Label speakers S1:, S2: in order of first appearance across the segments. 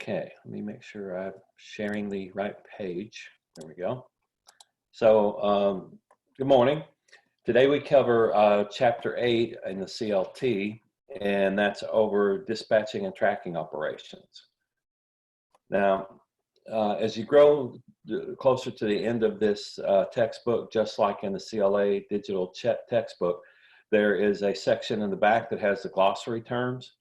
S1: Okay, let me make sure I'm sharing the right page. There we go. So, good morning. Today we cover Chapter 8 in the CLT, and that's over dispatching and tracking operations. Now, as you grow closer to the end of this textbook, just like in the CLA digital textbook, there is a section in the back that has the glossary terms.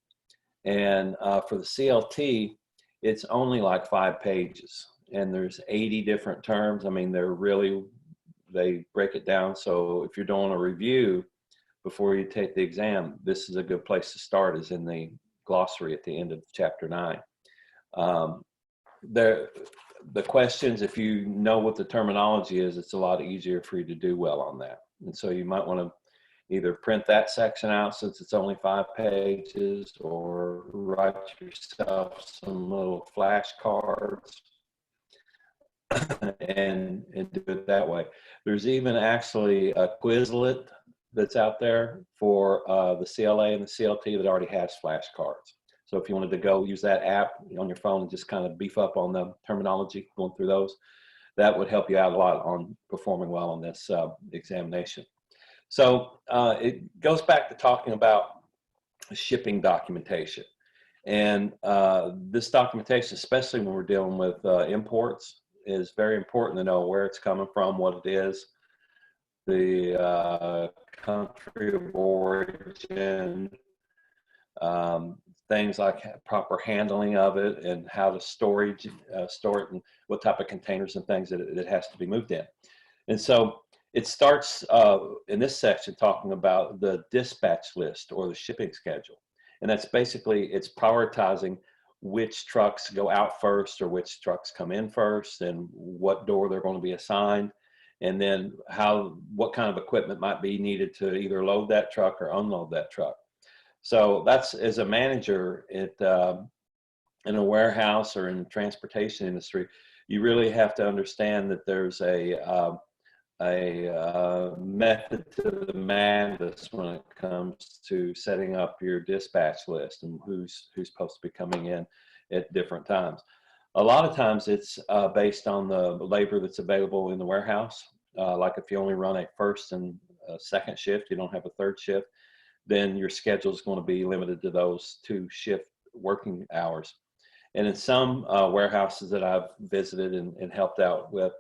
S1: And for the CLT, it's only like 5 pages, and there's 80 different terms. I mean, they break it down. So if you're doing a review before you take the exam, this is a good place to start, is in the glossary at the end of chapter 9. The questions, if you know what the terminology is, it's a lot easier for you to do well on that. And so you might want to either print that section out since it's only 5 pages, or write yourself some little flashcards and do it that way. There's even actually a Quizlet that's out there for the CLA and the CLT that already has flashcards. So if you wanted to go use that app on your phone and just kind of beef up on the terminology, going through those, that would help you out a lot on performing well on this examination. So it goes back to talking about shipping documentation. And this documentation, especially when we're dealing with imports, is very important to know where it's coming from, what it is, the country of origin, things like proper handling of it, and how to store it, and what type of containers and things that it has to be moved in. And so it starts in this section talking about the dispatch list or the shipping schedule. And that's basically, it's prioritizing which trucks go out first or which trucks come in first, and what door they're going to be assigned, and then what kind of equipment might be needed to either load that truck or unload that truck. So that's, as a manager in a warehouse or in the transportation industry, you really have to understand that there's a method to the madness when it comes to setting up your dispatch list and who's supposed to be coming in at different times. A lot of times it's based on the labor that's available in the warehouse. Like if you only run a first and second shift, you don't have a third shift, then your schedule is going to be limited to those 2 shift working hours. And in some warehouses that I've visited and helped out with,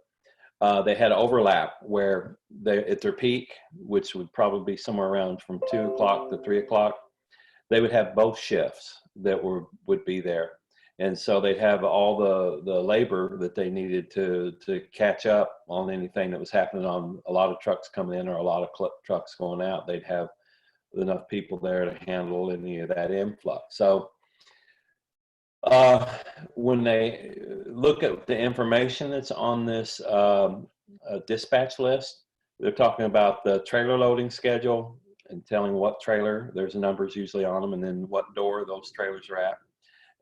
S1: they had overlap where they, at their peak, which would probably be somewhere around from 2 o'clock to 3 o'clock, they would have both shifts that would be there. And so they'd have all the labor that they needed to catch up on anything that was happening on a lot of trucks coming in or a lot of trucks going out. They'd have enough people there to handle any of that influx. So when they look at the information that's on this dispatch list, they're talking about the trailer loading schedule and telling what trailer, there's numbers usually on them, and then what door those trailers are at,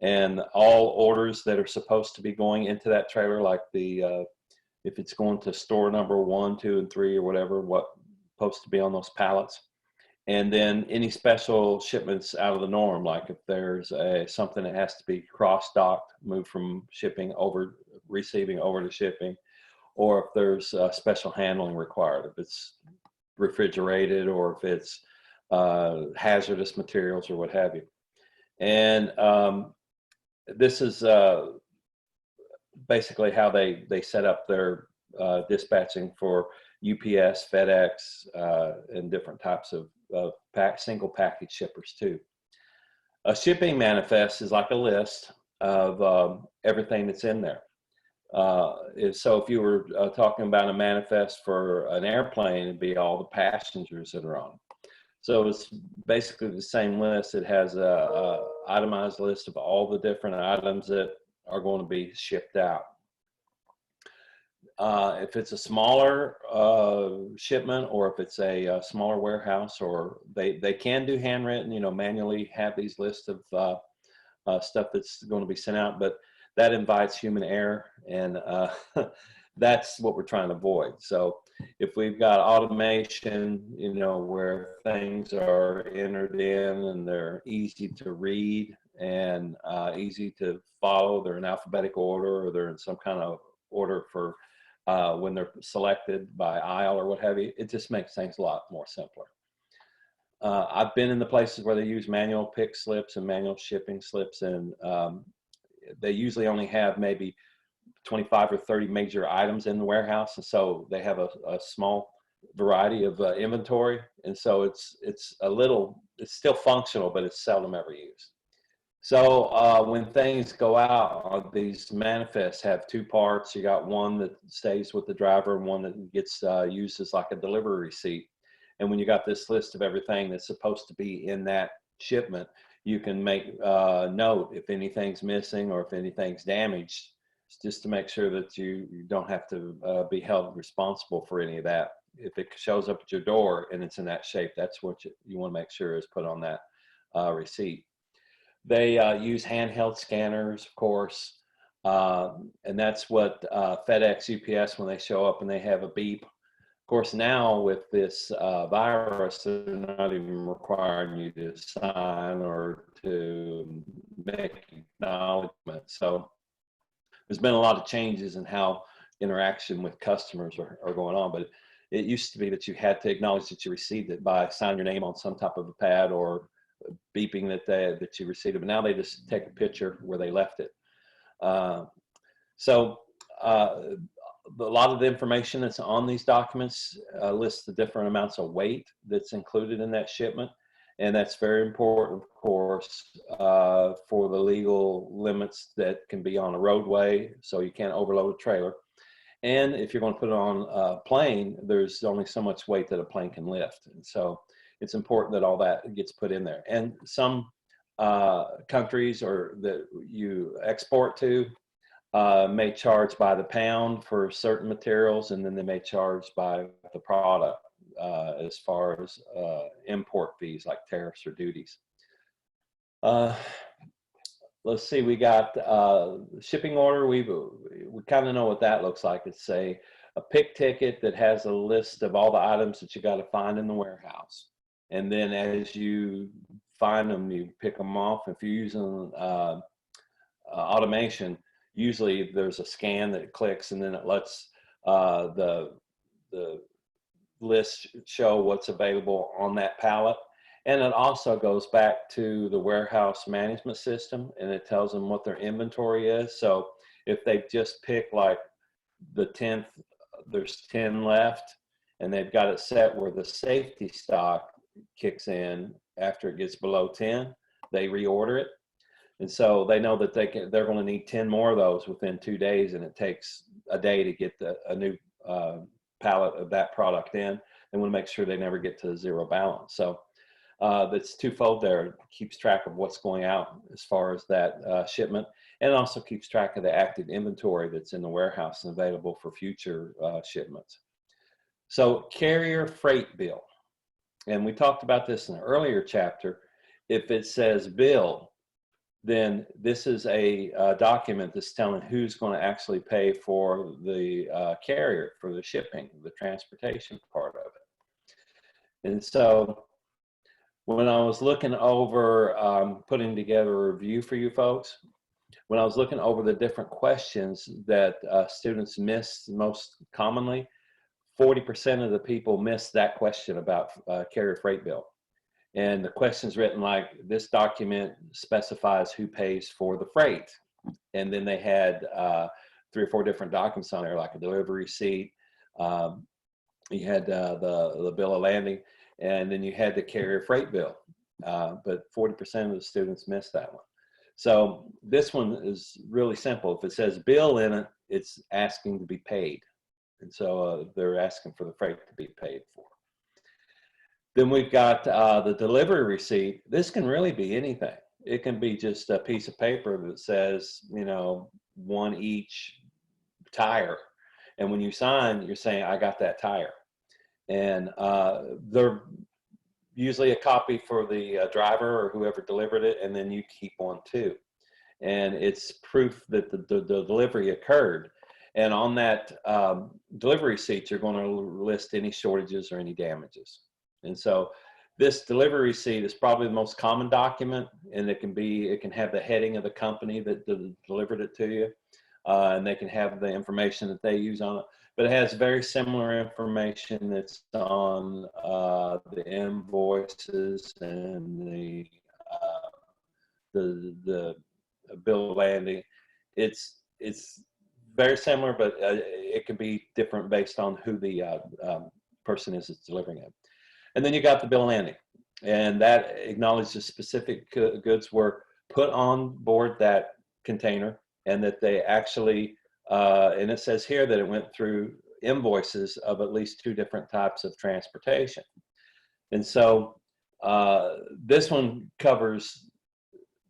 S1: and all orders that are supposed to be going into that trailer, like the if it's going to store number 1, 2, and 3 or whatever, what's supposed to be on those pallets. And then any special shipments out of the norm, like if there's something that has to be cross-docked, moved from receiving over to shipping, or if there's special handling required, if it's refrigerated or if it's hazardous materials or what have you. And this is basically how they set up their dispatching for UPS, FedEx, and different types of single package shippers too. A shipping manifest is like a list of everything that's in there. So if you were talking about a manifest for an airplane, it'd be all the passengers that are on. So it's basically the same list. It has a itemized list of all the different items that are going to be shipped out. If it's a smaller shipment, or if it's a smaller warehouse, or they can do handwritten, manually have these lists of stuff that's going to be sent out, but that invites human error, and that's what we're trying to avoid. So if we've got automation, where things are entered in and they're easy to read and easy to follow. They're in alphabetical order, or they're in some kind of order for when they're selected by aisle or what have you. It just makes things a lot more simpler. I've been in the places where they use manual pick slips and manual shipping slips, and they usually only have maybe 25 or 30 major items in the warehouse, and so they have a small variety of inventory, and so it's still functional, but it's seldom ever used. So when things go out, these manifests have two parts. You got one that stays with the driver and one that gets used as like a delivery receipt. And when you got this list of everything that's supposed to be in that shipment, you can make note if anything's missing or if anything's damaged, just to make sure that you don't have to be held responsible for any of that. If it shows up at your door and it's in that shape, that's what you want to make sure is put on that receipt. They use handheld scanners, of course, and that's what FedEx, UPS, when they show up and they have a beep. Of course, now with this virus, they're not even requiring you to sign or to make acknowledgement. So there's been a lot of changes in how interaction with customers are going on, but it used to be that you had to acknowledge that you received it by signing your name on some type of a pad or beeping that you received it. But now they just take a picture where they left it. A lot of the information that's on these documents lists the different amounts of weight that's included in that shipment. And that's very important, of course, for the legal limits that can be on a roadway, so you can't overload a trailer. And if you're going to put it on a plane, there's only so much weight that a plane can lift. And so it's important that all that gets put in there. And some countries or that you export to may charge by the pound for certain materials, and then they may charge by the product as far as import fees like tariffs or duties. Let's see, we got shipping order. We kind of know what that looks like. It's a pick ticket that has a list of all the items that you got to find in the warehouse. And then as you find them, you pick them off. If you're using automation, usually there's a scan that clicks, and then it lets the list show what's available on that pallet. And it also goes back to the warehouse management system, and it tells them what their inventory is. So if they just pick like the 10th, there's 10 left, and they've got it set where the safety stock kicks in after it gets below 10, they reorder it. And so they know that they're going to need 10 more of those within 2 days, and it takes a day to get a new pallet of that product in. They want to make sure they never get to zero balance. So that's twofold there. It keeps track of what's going out as far as that shipment, and it also keeps track of the active inventory that's in the warehouse and available for future shipments. So carrier freight bill. And we talked about this in an earlier chapter. If it says bill, then this is a document that's telling who's going to actually pay for the carrier, for the shipping, the transportation part of it. And so when I was looking over putting together a review for you folks, when I was looking over the different questions that students miss most commonly, 40% of the people miss that question about carrier freight bill. And the question's written like, this document specifies who pays for the freight. And then they had 3 or 4 different documents on there, like a delivery receipt. You had the bill of landing, and then you had the carrier freight bill. But 40% of the students missed that one. So this one is really simple. If it says bill in it, it's asking to be paid. And so they're asking for the freight to be paid for. Then we've got the delivery receipt. This can really be anything. It can be just a piece of paper that says, you know, 1 each tire. And when you sign, you're saying, I got that tire. And they're usually a copy for the driver or whoever delivered it, and then you keep one too. And it's proof that the delivery occurred. And on that delivery receipt, you're going to list any shortages or any damages. And so This delivery receipt is probably the most common document, and it can have the heading of the company that delivered it to you, and they can have the information that they use on it. But it has very similar information that's on the invoices and the bill of landing. It's very similar, but it can be different based on who the person is that's delivering it. And then you got the bill of landing, and that acknowledges specific goods were put on board that container, and that they actually, and it says here that it went through invoices of at least 2 different types of transportation. And so this one covers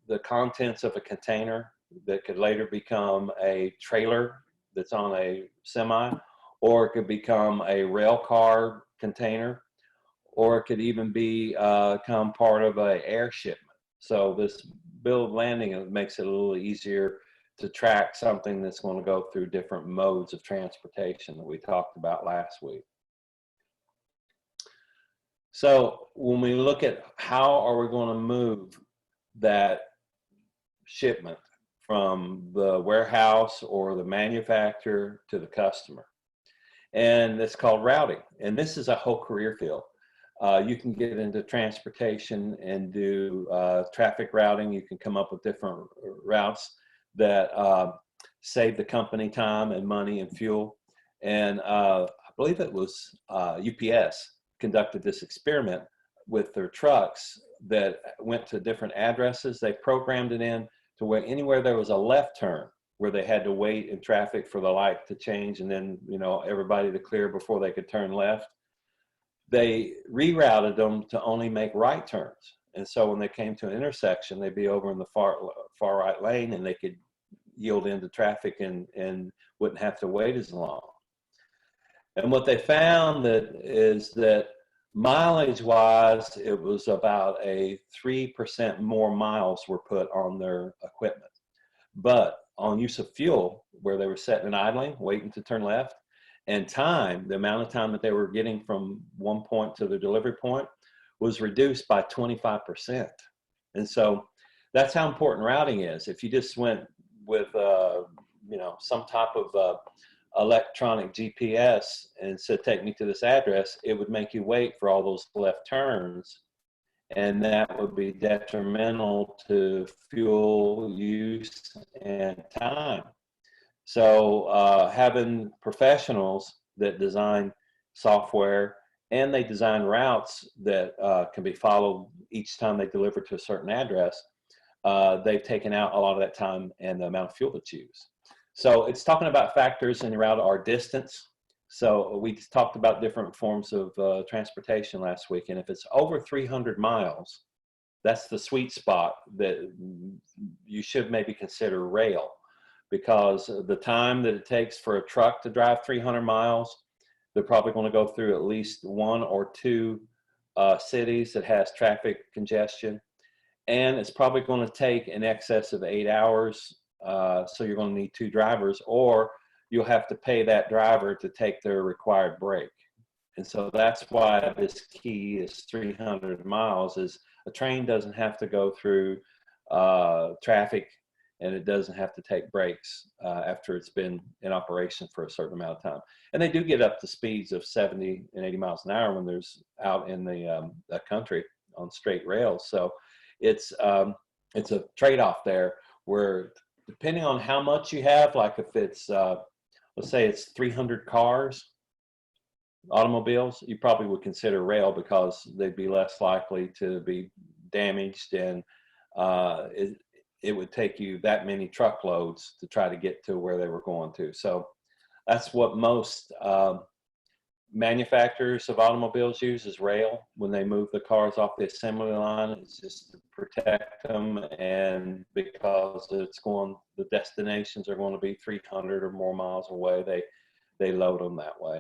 S1: the contents of a container that could later become a trailer that's on a semi, or it could become a rail car container, or it could even become part of an air shipment. So this bill of landing makes it a little easier to track something that's going to go through different modes of transportation that we talked about last week. So when we look at how are we going to move that shipment from the warehouse or the manufacturer to the customer, and it's called routing, and this is a whole career field. You can get into transportation and do traffic routing. You can come up with different routes that save the company time and money and fuel. And I believe it was UPS conducted this experiment with their trucks that went to different addresses. They programmed it in to where anywhere there was a left turn, where they had to wait in traffic for the light to change and then, you know, everybody to clear before they could turn left, they rerouted them to only make right turns. And so when they came to an intersection, they'd be over in the far right lane, and they could yield into traffic and wouldn't have to wait as long. And what they found is that mileage wise, it was about a 3% more miles were put on their equipment. But on use of fuel, where they were sitting and idling, waiting to turn left, and time, the amount of time that they were getting from one point to the delivery point was reduced by 25%. And so that's how important routing is. If you just went with, you know, some type of electronic GPS and said, take me to this address, it would make you wait for all those left turns. And that would be detrimental to fuel use and time. So having professionals that design software and they design routes that can be followed each time they deliver to a certain address, they've taken out a lot of that time and the amount of fuel that's used. So it's talking about factors in the route are distance. So we talked about different forms of transportation last week, and if it's over 300 miles, that's the sweet spot that you should maybe consider rail, because the time that it takes for a truck to drive 300 miles, they're probably going to go through at least 1 or 2 cities that has traffic congestion, and it's probably going to take in excess of 8 hours. So you're going to need 2 drivers, or you'll have to pay that driver to take their required break. And so that's why this key is 300 miles, is a train doesn't have to go through traffic, and it doesn't have to take breaks after it's been in operation for a certain amount of time. And they do get up to speeds of 70 and 80 miles an hour when there's out in the country on straight rails. So it's a trade-off there, where depending on how much you have, like if it's, let's say it's 300 cars, automobiles, you probably would consider rail because they'd be less likely to be damaged, and it would take you that many truckloads to try to get to where they were going to. So that's what most manufacturers of automobiles use, is rail when they move the cars off the assembly line. It's just to protect them, and because the destinations are going to be 300 or more miles away, they load them that way.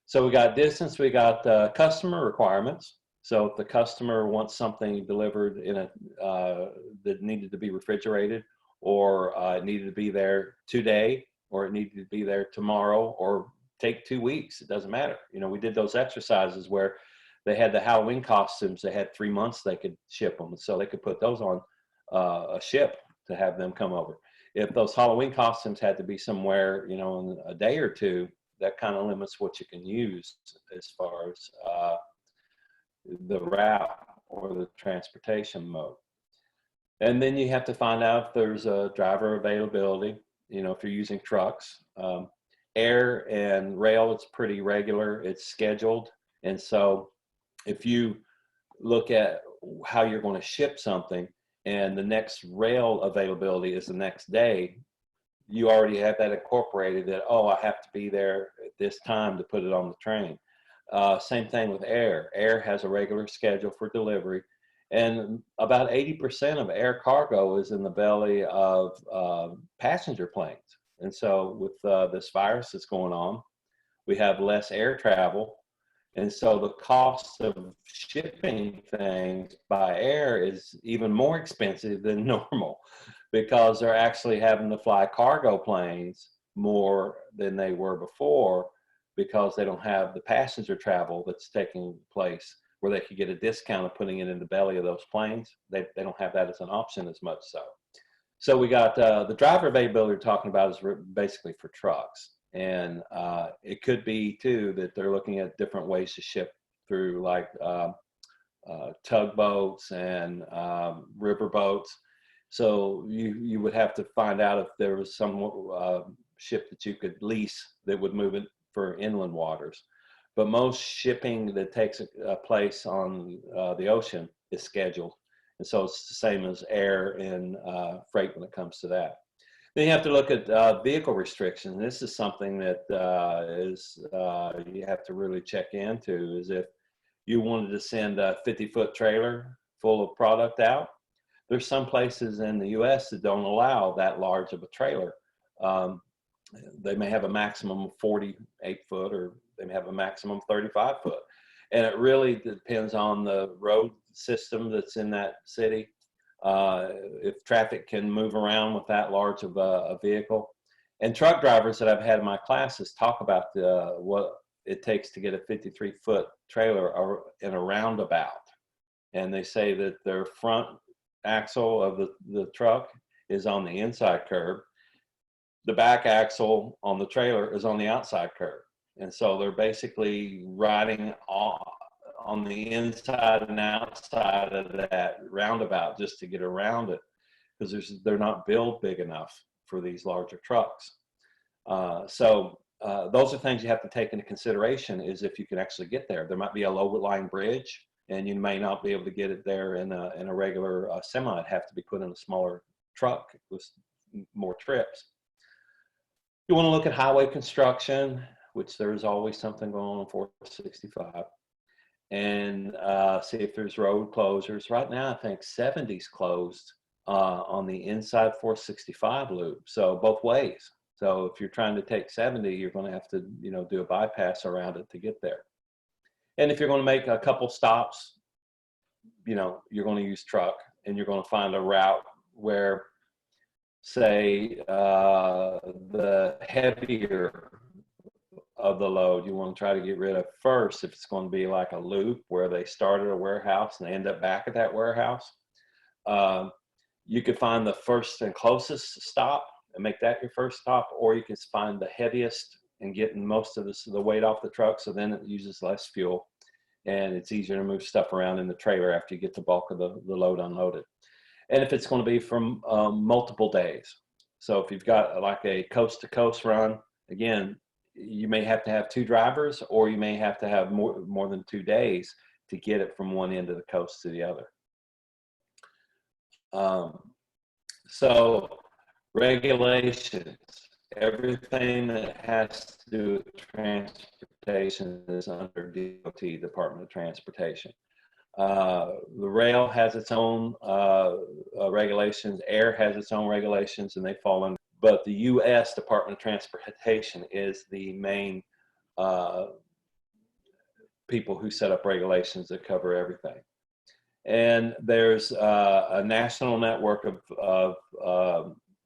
S1: So we got distance, we got customer requirements. So if the customer wants something delivered in that needed to be refrigerated, or it needed to be there today, or it needed to be there tomorrow, or take 2 weeks, it doesn't matter. You know, we did those exercises where they had the Halloween costumes. They had 3 months they could ship them, so they could put those on a ship to have them come over. If those Halloween costumes had to be somewhere, you know, in a day or two, that kind of limits what you can use as far as the route or the transportation mode. And then you have to find out if there's a driver availability, you know, if you're using trucks. Air and rail, it's pretty regular, it's scheduled. And so if you look at how you're going to ship something and the next rail availability is the next day, you already have that incorporated that, oh, I have to be there at this time to put it on the train. Same thing with air. Air has a regular schedule for delivery. And about 80% of air cargo is in the belly of passenger planes. And so with this virus that's going on, we have less air travel. And so the cost of shipping things by air is even more expensive than normal, because they're actually having to fly cargo planes more than they were before, because they don't have the passenger travel that's taking place where they could get a discount of putting it in the belly of those planes. They don't have that as an option as much so. So we got the driver availability we're talking about is basically for trucks. And it could be too that they're looking at different ways to ship through, like tugboats and river boats. So you would have to find out if there was some ship that you could lease that would move it for inland waters. But most shipping that takes place on the ocean is scheduled. And so it's the same as air and freight when it comes to that. Then you have to look at vehicle restrictions. And this is something that you have to really check into, is if you wanted to send a 50-foot trailer full of product out, there's some places in the US that don't allow that large of a trailer. They may have a maximum of 48 foot, or they may have a maximum 35 foot. And it really depends on the road system that's in that city. If traffic can move around with that large of a vehicle. And truck drivers that I've had in my classes talk about what it takes to get a 53-foot trailer in a roundabout. And they say that their front axle of the truck is on the inside curb. The back axle on the trailer is on the outside curb. And so they're basically riding on the inside and outside of that roundabout just to get around it, because they're not built big enough for these larger trucks. So those are things you have to take into consideration, is if you can actually get there. There might be a low-lying bridge, and you may not be able to get it there in a regular semi. It'd have to be put in a smaller truck with more trips. You want to look at highway construction, which there's always something going on 465, and see if there's road closures. Right now, I think 70's closed on the inside 465 loop, so both ways. So if you're trying to take 70, you're going to have to, you know, do a bypass around it to get there. And if you're going to make a couple stops, you know, you're going to use truck, and you're going to find a route where, say, the heavier of the load you want to try to get rid of first. If it's going to be like a loop where they start at a warehouse and they end up back at that warehouse, you could find the first and closest stop and make that your first stop, or you can find the heaviest and getting most of the weight off the truck, so then it uses less fuel and it's easier to move stuff around in the trailer after you get the bulk of the load unloaded. And if it's going to be from multiple days, so if you've got like a coast-to-coast run, again, you may have to have 2 drivers, or you may have to have more than 2 days to get it from one end of the coast to the other. So regulations, everything that has to do with transportation is under DOT, Department of Transportation. The rail has its own regulations, air has its own regulations, and they fall under. But the U.S. Department of Transportation is the main people who set up regulations that cover everything. And there's a national network of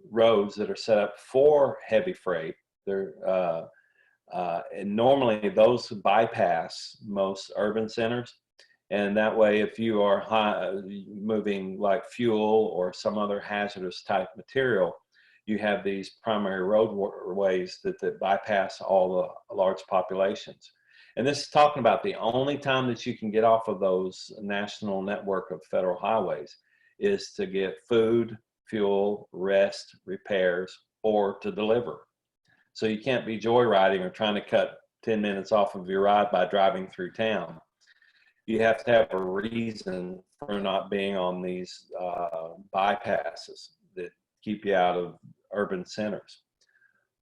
S1: roads that are set up for heavy freight. And normally those bypass most urban centers. And that way, if you are moving like fuel or some other hazardous type material, you have these primary roadways that bypass all the large populations. And this is talking about the only time that you can get off of those national network of federal highways is to get food, fuel, rest, repairs, or to deliver. So you can't be joyriding or trying to cut 10 minutes off of your ride by driving through town. You have to have a reason for not being on these bypasses that keep you out of urban centers.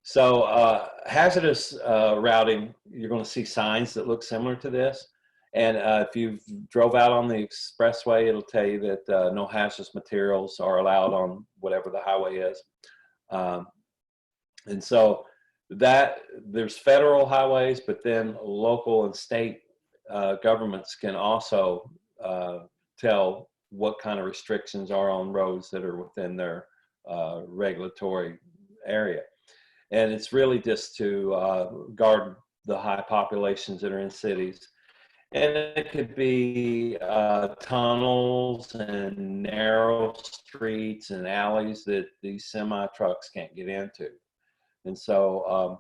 S1: So hazardous routing, you're going to see signs that look similar to this. And if you've drove out on the expressway, it'll tell you that no hazardous materials are allowed on whatever the highway is. And so that there's federal highways, but then local and state governments can also tell what kind of restrictions are on roads that are within their regulatory area. And it's really just to guard the high populations that are in cities. And it could be tunnels and narrow streets and alleys that these semi trucks can't get into. And so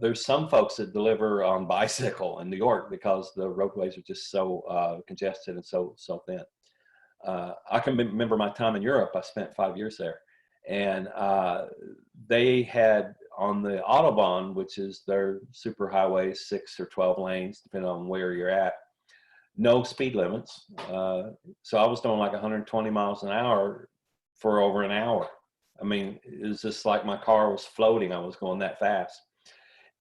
S1: there's some folks that deliver on bicycle in New York because the roadways are just so congested and so thin. I can remember my time in Europe. I spent 5 years there, and they had on the Autobahn, which is their super highways, 6 or 12 lanes, depending on where you're at, no speed limits. So I was doing like 120 miles an hour for over an hour. I mean, it was just like my car was floating. I was going that fast.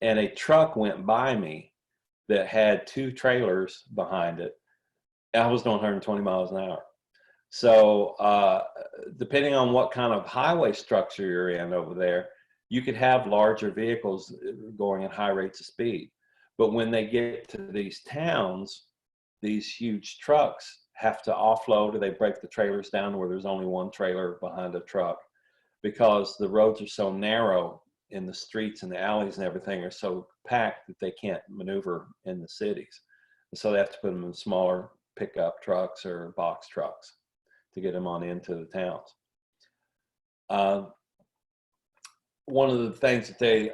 S1: And a truck went by me that had 2 trailers behind it. I was doing 120 miles an hour. So depending on what kind of highway structure you're in over there, you could have larger vehicles going at high rates of speed. But when they get to these towns, these huge trucks have to offload, or they break the trailers down where there's only one trailer behind a truck, because the roads are so narrow and the streets and the alleys and everything are so packed that they can't maneuver in the cities. And so they have to put them in smaller pickup trucks or box trucks to get them on into the towns. One of the things that they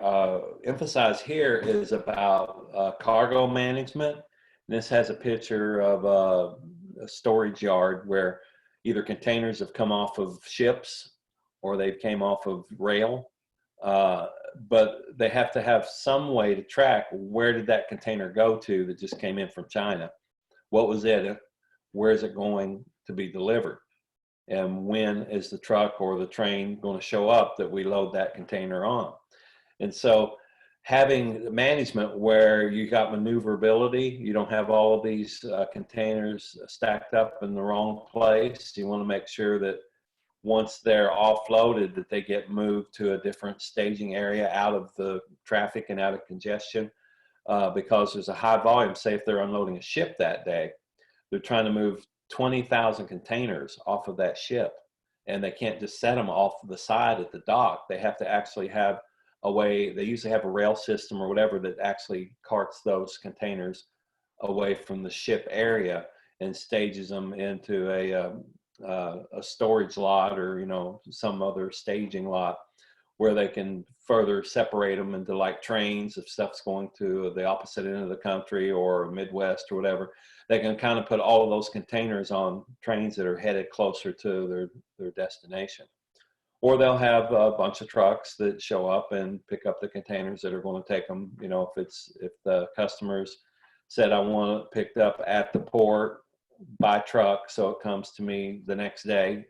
S1: emphasize here is about cargo management. And this has a picture of a storage yard where either containers have come off of ships or they came off of rail. But they have to have some way to track where did that container go to that just came in from China? What was it? Where is it going to be delivered? And when is the truck or the train going to show up that we load that container on? And so having management where you got maneuverability, you don't have all of these containers stacked up in the wrong place. You want to make sure that once they're offloaded, that they get moved to a different staging area out of the traffic and out of congestion, because there's a high volume. Say if they're unloading a ship that day, they're trying to move 20,000 containers off of that ship, and they can't just set them off the side at the dock. They have to actually have a way. They usually have a rail system or whatever that actually carts those containers away from the ship area and stages them into a storage lot, or some other staging lot where they can further separate them into like trains. If stuff's going to the opposite end of the country or Midwest or whatever, they can kind of put all of those containers on trains that are headed closer to their destination. Or they'll have a bunch of trucks that show up and pick up the containers that are going to take them. If the customers said, I want it picked up at the port by truck, so it comes to me the next day,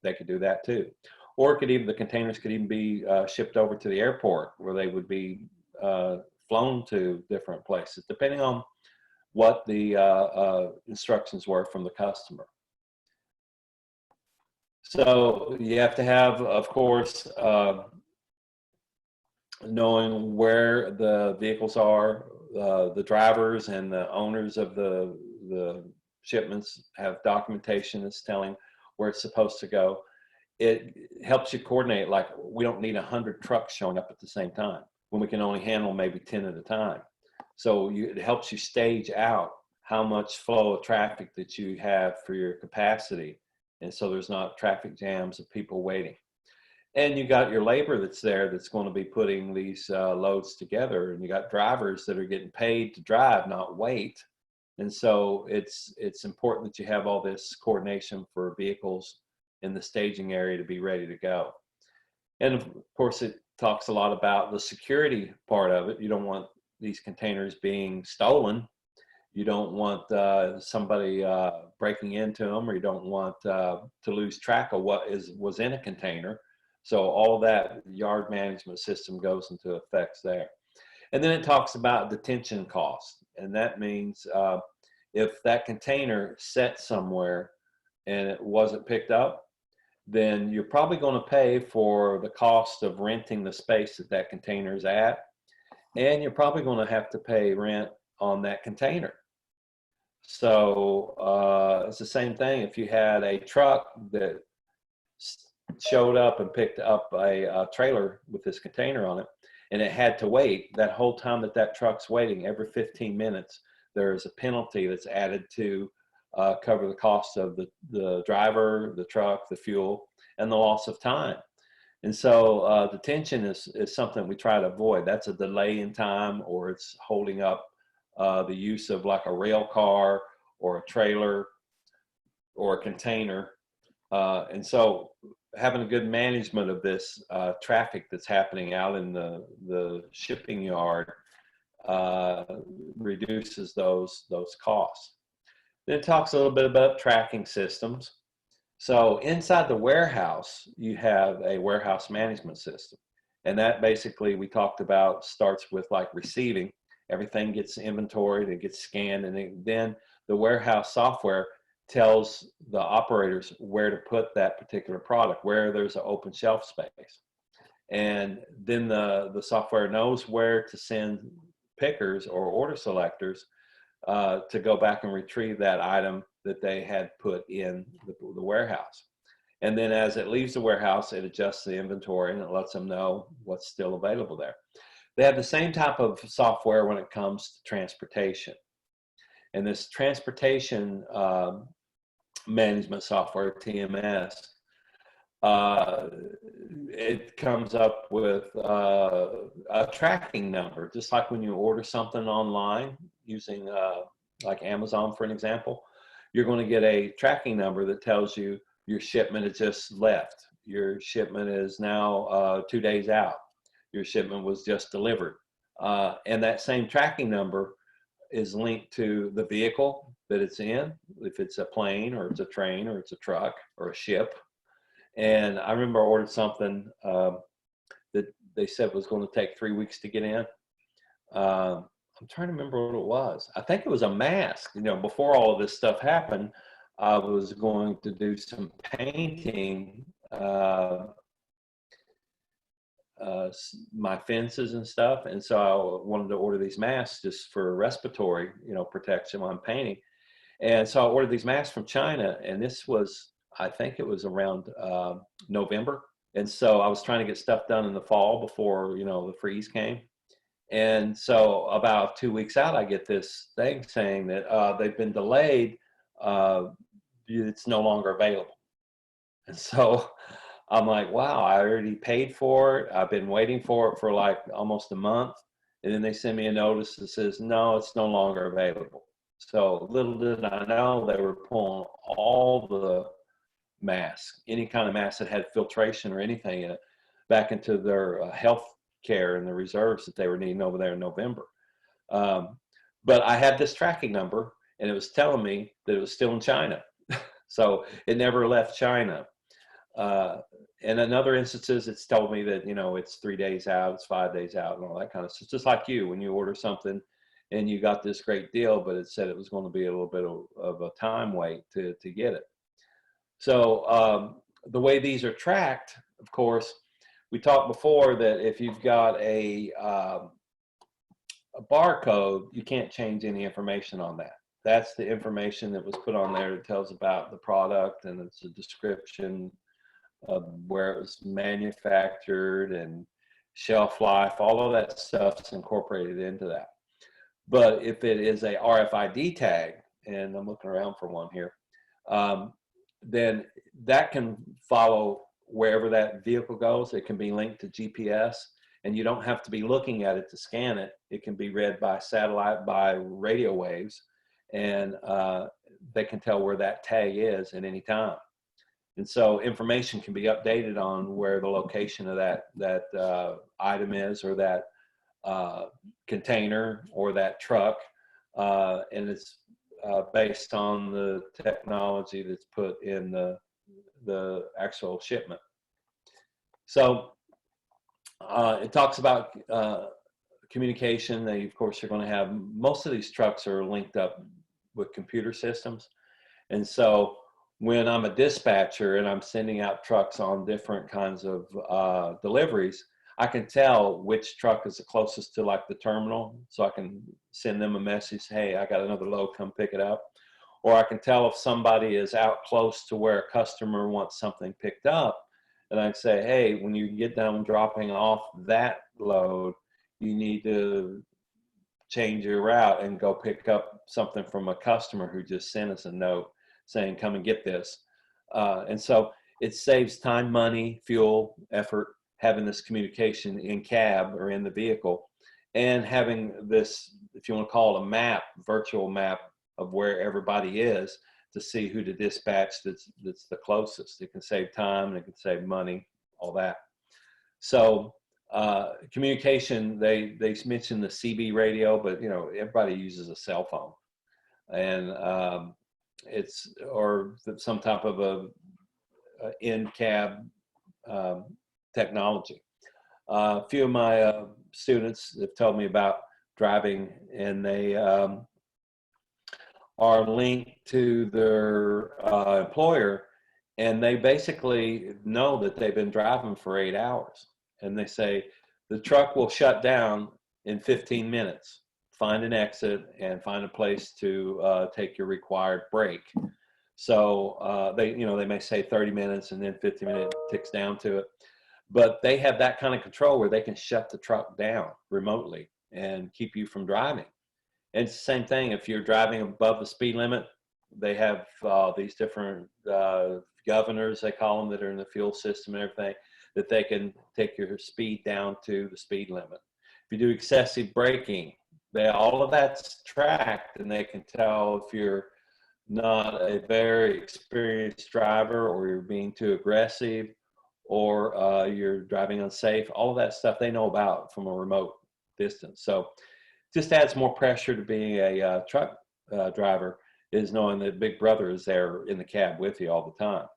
S1: they could do that too. Or the containers could even be shipped over to the airport, where they would be flown to different places, depending on what the instructions were from the customer. So you have to have, of course, knowing where the vehicles are. The drivers and the owners of the shipments have documentation that's telling where it's supposed to go. It helps you coordinate. Like, we don't need 100 trucks showing up at the same time when we can only handle maybe 10 at a time. So it helps you stage out how much flow of traffic that you have for your capacity. And so there's not traffic jams of people waiting. And you got your labor that's there that's going to be putting these loads together. And you got drivers that are getting paid to drive, not wait. And so it's important that you have all this coordination for vehicles in the staging area to be ready to go. And of course, it talks a lot about the security part of it. You don't want these containers being stolen. You don't want somebody breaking into them, or you don't want to lose track of what was in a container. So all that yard management system goes into effect there. And then it talks about detention costs. And that means if that container sat somewhere and it wasn't picked up, then you're probably going to pay for the cost of renting the space that that container is at. And you're probably going to have to pay rent on that container. So it's the same thing if you had a truck that showed up and picked up a trailer with this container on it, and it had to wait. That whole time that that truck's waiting, every 15 minutes, there's a penalty that's added to cover the cost of the driver, the truck, the fuel, and the loss of time. And so detention is something we try to avoid. That's a delay in time, or it's holding up the use of like a rail car or a trailer or a container. And so having a good management of this traffic that's happening out in the shipping yard reduces those costs. Then it talks a little bit about tracking systems. So inside the warehouse, you have a warehouse management system. And that basically, we talked about, starts with like receiving. Everything gets inventoried, it gets scanned, and then the warehouse software tells the operators where to put that particular product, where there's an open shelf space. And then the software knows where to send pickers or order selectors to go back and retrieve that item that they had put in the warehouse. And then as it leaves the warehouse, it adjusts the inventory and it lets them know what's still available there. They have the same type of software when it comes to transportation. And this transportation management software, TMS, it comes up with a tracking number, just like when you order something online using like Amazon, for an example. You're going to get a tracking number that tells you your shipment has just left. Your shipment is now 2 days out. Your shipment was just delivered. And that same tracking number is linked to the vehicle that it's in, if it's a plane or it's a train or it's a truck or a ship. And I remember I ordered something that they said was going to take 3 weeks to get in. I'm trying to remember what it was. I think it was a mask. You know, before all of this stuff happened, I was going to do some painting, my fences and stuff. And so I wanted to order these masks just for respiratory, protection while I'm painting. And so I ordered these masks from China, and this was, I think it was around November. And so I was trying to get stuff done in the fall before, the freeze came. And so about 2 weeks out, I get this thing saying that they've been delayed. It's no longer available. And so I'm like, wow, I already paid for it. I've been waiting for it for like almost a month. And then they send me a notice that says, no, it's no longer available. So little did I know they were pulling all the masks, any kind of mask that had filtration or anything in it, back into their health care and the reserves that they were needing over there in November. But I had this tracking number, and it was telling me that it was still in China. So it never left China. And in other instances, it's told me that, it's 3 days out, it's 5 days out, and all that kind of stuff. Just like you, when you order something and you got this great deal, but it said it was going to be a little bit of a time wait to get it. So the way these are tracked, of course, we talked before that if you've got a barcode, you can't change any information on that. That's the information that was put on there that tells about the product, and it's a description of where it was manufactured and shelf life. All of that stuff is incorporated into that. But if it is a RFID tag, and I'm looking around for one here, then that can follow wherever that vehicle goes. It can be linked to GPS, and you don't have to be looking at it to scan it. It can be read by satellite, by radio waves, and they can tell where that tag is at any time. And so information can be updated on where the location of that item is, or that container, or that truck, and it's based on the technology that's put in the actual shipment. So it talks about communication. They, of course, are going to have, most of these trucks are linked up with computer systems. And so when I'm a dispatcher and I'm sending out trucks on different kinds of deliveries, I can tell which truck is the closest to like the terminal. So I can send them a message, hey, I got another load, come pick it up. Or I can tell if somebody is out close to where a customer wants something picked up. And I can say, hey, when you get done dropping off that load, you need to change your route and go pick up something from a customer who just sent us a note saying, come and get this. And so it saves time, money, fuel, effort, having this communication in cab or in the vehicle, and having this, if you want to call it a map, virtual map of where everybody is, to see who to dispatch that's the closest. It can save time, and it can save money, all that. So communication, they mentioned the CB radio, but you know, everybody uses a cell phone, and it's, or some type of a in-cab technology. A few of my students have told me about driving, and they are linked to their employer, and they basically know that they've been driving for 8 hours. And they say, the truck will shut down in 15 minutes. Find an exit and find a place to take your required break. So they may say 30 minutes, and then 50 minutes ticks down to it. But they have that kind of control where they can shut the truck down remotely and keep you from driving. And it's the same thing if you're driving above the speed limit. They have these different governors, they call them, that are in the fuel system and everything, that they can take your speed down to the speed limit. If you do excessive braking, all of that's tracked, and they can tell if you're not a very experienced driver, or you're being too aggressive, or you're driving unsafe. All of that stuff they know about from a remote distance. So just adds more pressure to being a truck driver, is knowing that Big Brother is there in the cab with you all the time.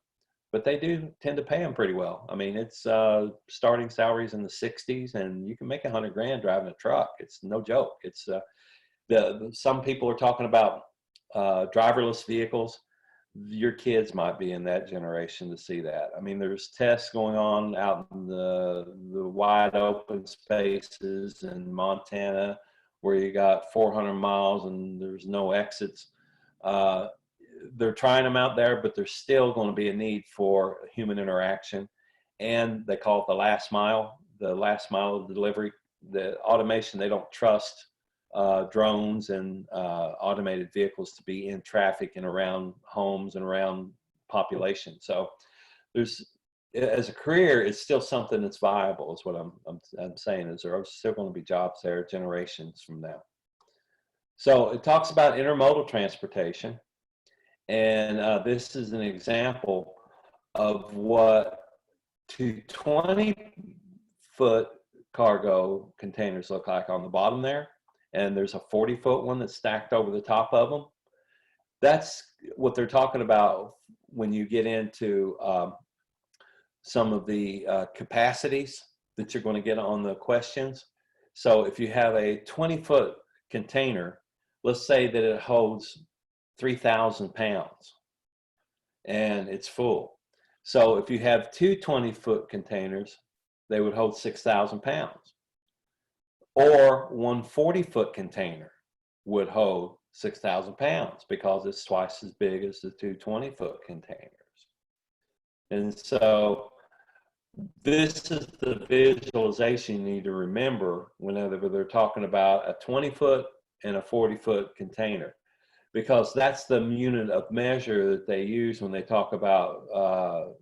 S1: But they do tend to pay them pretty well. I mean, it's starting salaries in the 60s, and you can make $100 grand driving a truck. It's no joke. It's some people are talking about driverless vehicles. Your kids might be in that generation to see that. I mean, there's tests going on out in the wide open spaces in Montana, where you got 400 miles and there's no exits. They're trying them out there, but there's still going to be a need for human interaction. And they call it the last mile of delivery. The automation, they don't trust drones and automated vehicles to be in traffic and around homes and around population. So there's, as a career, it's still something that's viable, is what I'm saying, is there are still going to be jobs there generations from now. So it talks about intermodal transportation. And this is an example of what 20-foot cargo containers look like on the bottom there. And there's a 40-foot one that's stacked over the top of them. That's what they're talking about when you get into some of the capacities that you're going to get on the questions. So if you have a 20-foot container, let's say that it holds 3,000 pounds and it's full. So if you have two 20-foot containers, they would hold 6,000 pounds. Or one 40-foot container would hold 6,000 pounds, because it's twice as big as the two 20-foot containers. And so this is the visualization you need to remember whenever they're talking about a 20-foot and a 40-foot container, because that's the unit of measure that they use when they talk about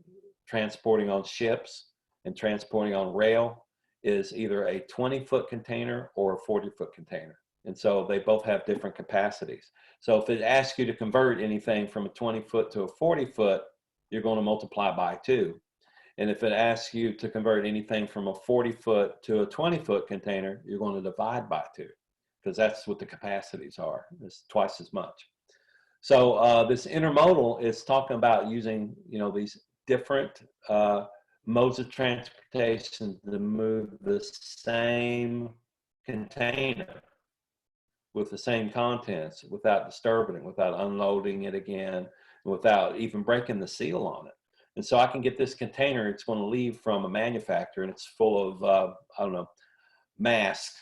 S1: transporting on ships and transporting on rail, is either a 20-foot container or a 40-foot container. And so they both have different capacities. So if it asks you to convert anything from a 20-foot to a 40-foot, you're going to multiply by 2. And if it asks you to convert anything from a 40-foot to a 20-foot container, you're going to divide by 2, because that's what the capacities are. It's twice as much. So this intermodal is talking about using, these different modes of transportation to move the same container with the same contents without disturbing it, without unloading it again, without even breaking the seal on it. And so I can get this container, it's going to leave from a manufacturer, and it's full of, I don't know, masks.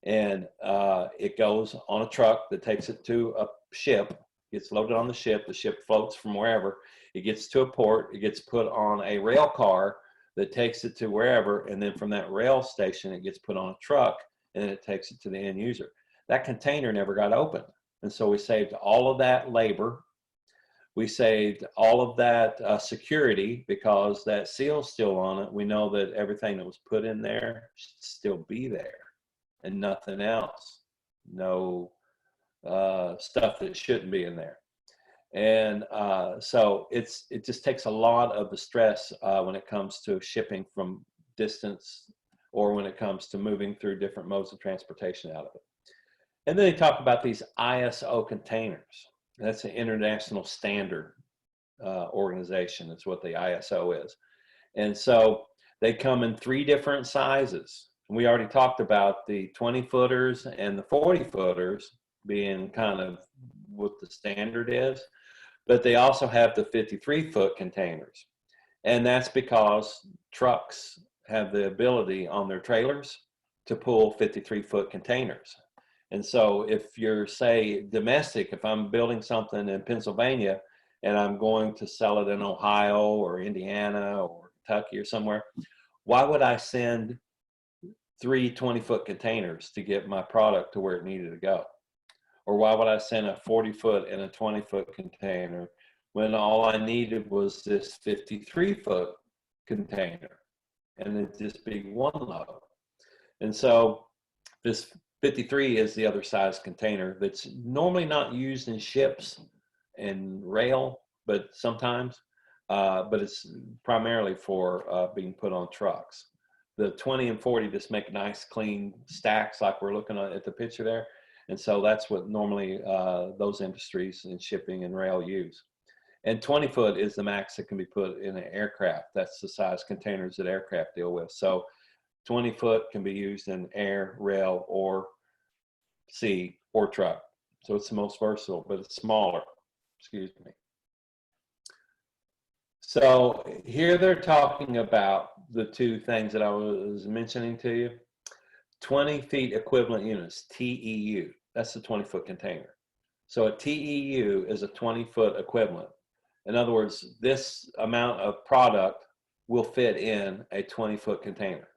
S1: And it goes on a truck that takes it to a ship, gets loaded on the ship floats from wherever, it gets to a port, it gets put on a rail car that takes it to wherever, and then from that rail station, it gets put on a truck, and then it takes it to the end user. That container never got opened. And so we saved all of that labor. We saved all of that security, because that seal's still on it. We know that everything that was put in there should still be there, and nothing else. No stuff that shouldn't be in there. And so it just takes a lot of the stress when it comes to shipping from distance, or when it comes to moving through different modes of transportation out of it. And then they talk about these ISO containers. That's an international standard organization. That's what the ISO is. And so they come in 3 different sizes. We already talked about the 20-footers and the 40-footers being kind of what the standard is, but they also have the 53-foot containers. And that's because trucks have the ability on their trailers to pull 53-foot containers. And so if you're, say, domestic, if I'm building something in Pennsylvania and I'm going to sell it in Ohio or Indiana or Kentucky or somewhere, why would I send 3 20-foot containers to get my product to where it needed to go? Or why would I send a 40-foot and a 20-foot container when all I needed was this 53-foot container, and it'd just be one load? And so this 53 is the other size container that's normally not used in ships and rail, but sometimes, but it's primarily for being put on trucks. The 20 and 40 just make nice clean stacks like we're looking at the picture there. And so that's what normally those industries in shipping and rail use. And 20-foot is the max that can be put in an aircraft. That's the size containers that aircraft deal with. So 20-foot can be used in air, rail, or sea, or truck. So it's the most versatile, but it's smaller. Excuse me. So here they're talking about the 2 things that I was mentioning to you. 20 feet equivalent units, TEU. That's the 20-foot container. So a TEU is a 20-foot equivalent. In other words, this amount of product will fit in a 20-foot container.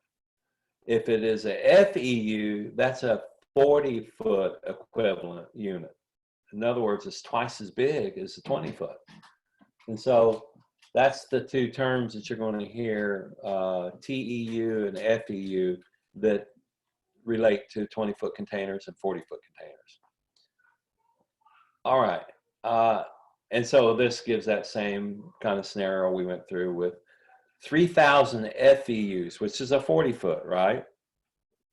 S1: If it is a FEU, that's a 40-foot equivalent unit. In other words, it's twice as big as a 20-foot. And so that's the 2 terms that you're going to hear, TEU and FEU, that relate to 20-foot containers and 40-foot containers. All right. And so this gives that same kind of scenario we went through with 3,000 FEUs, which is a 40-foot, right?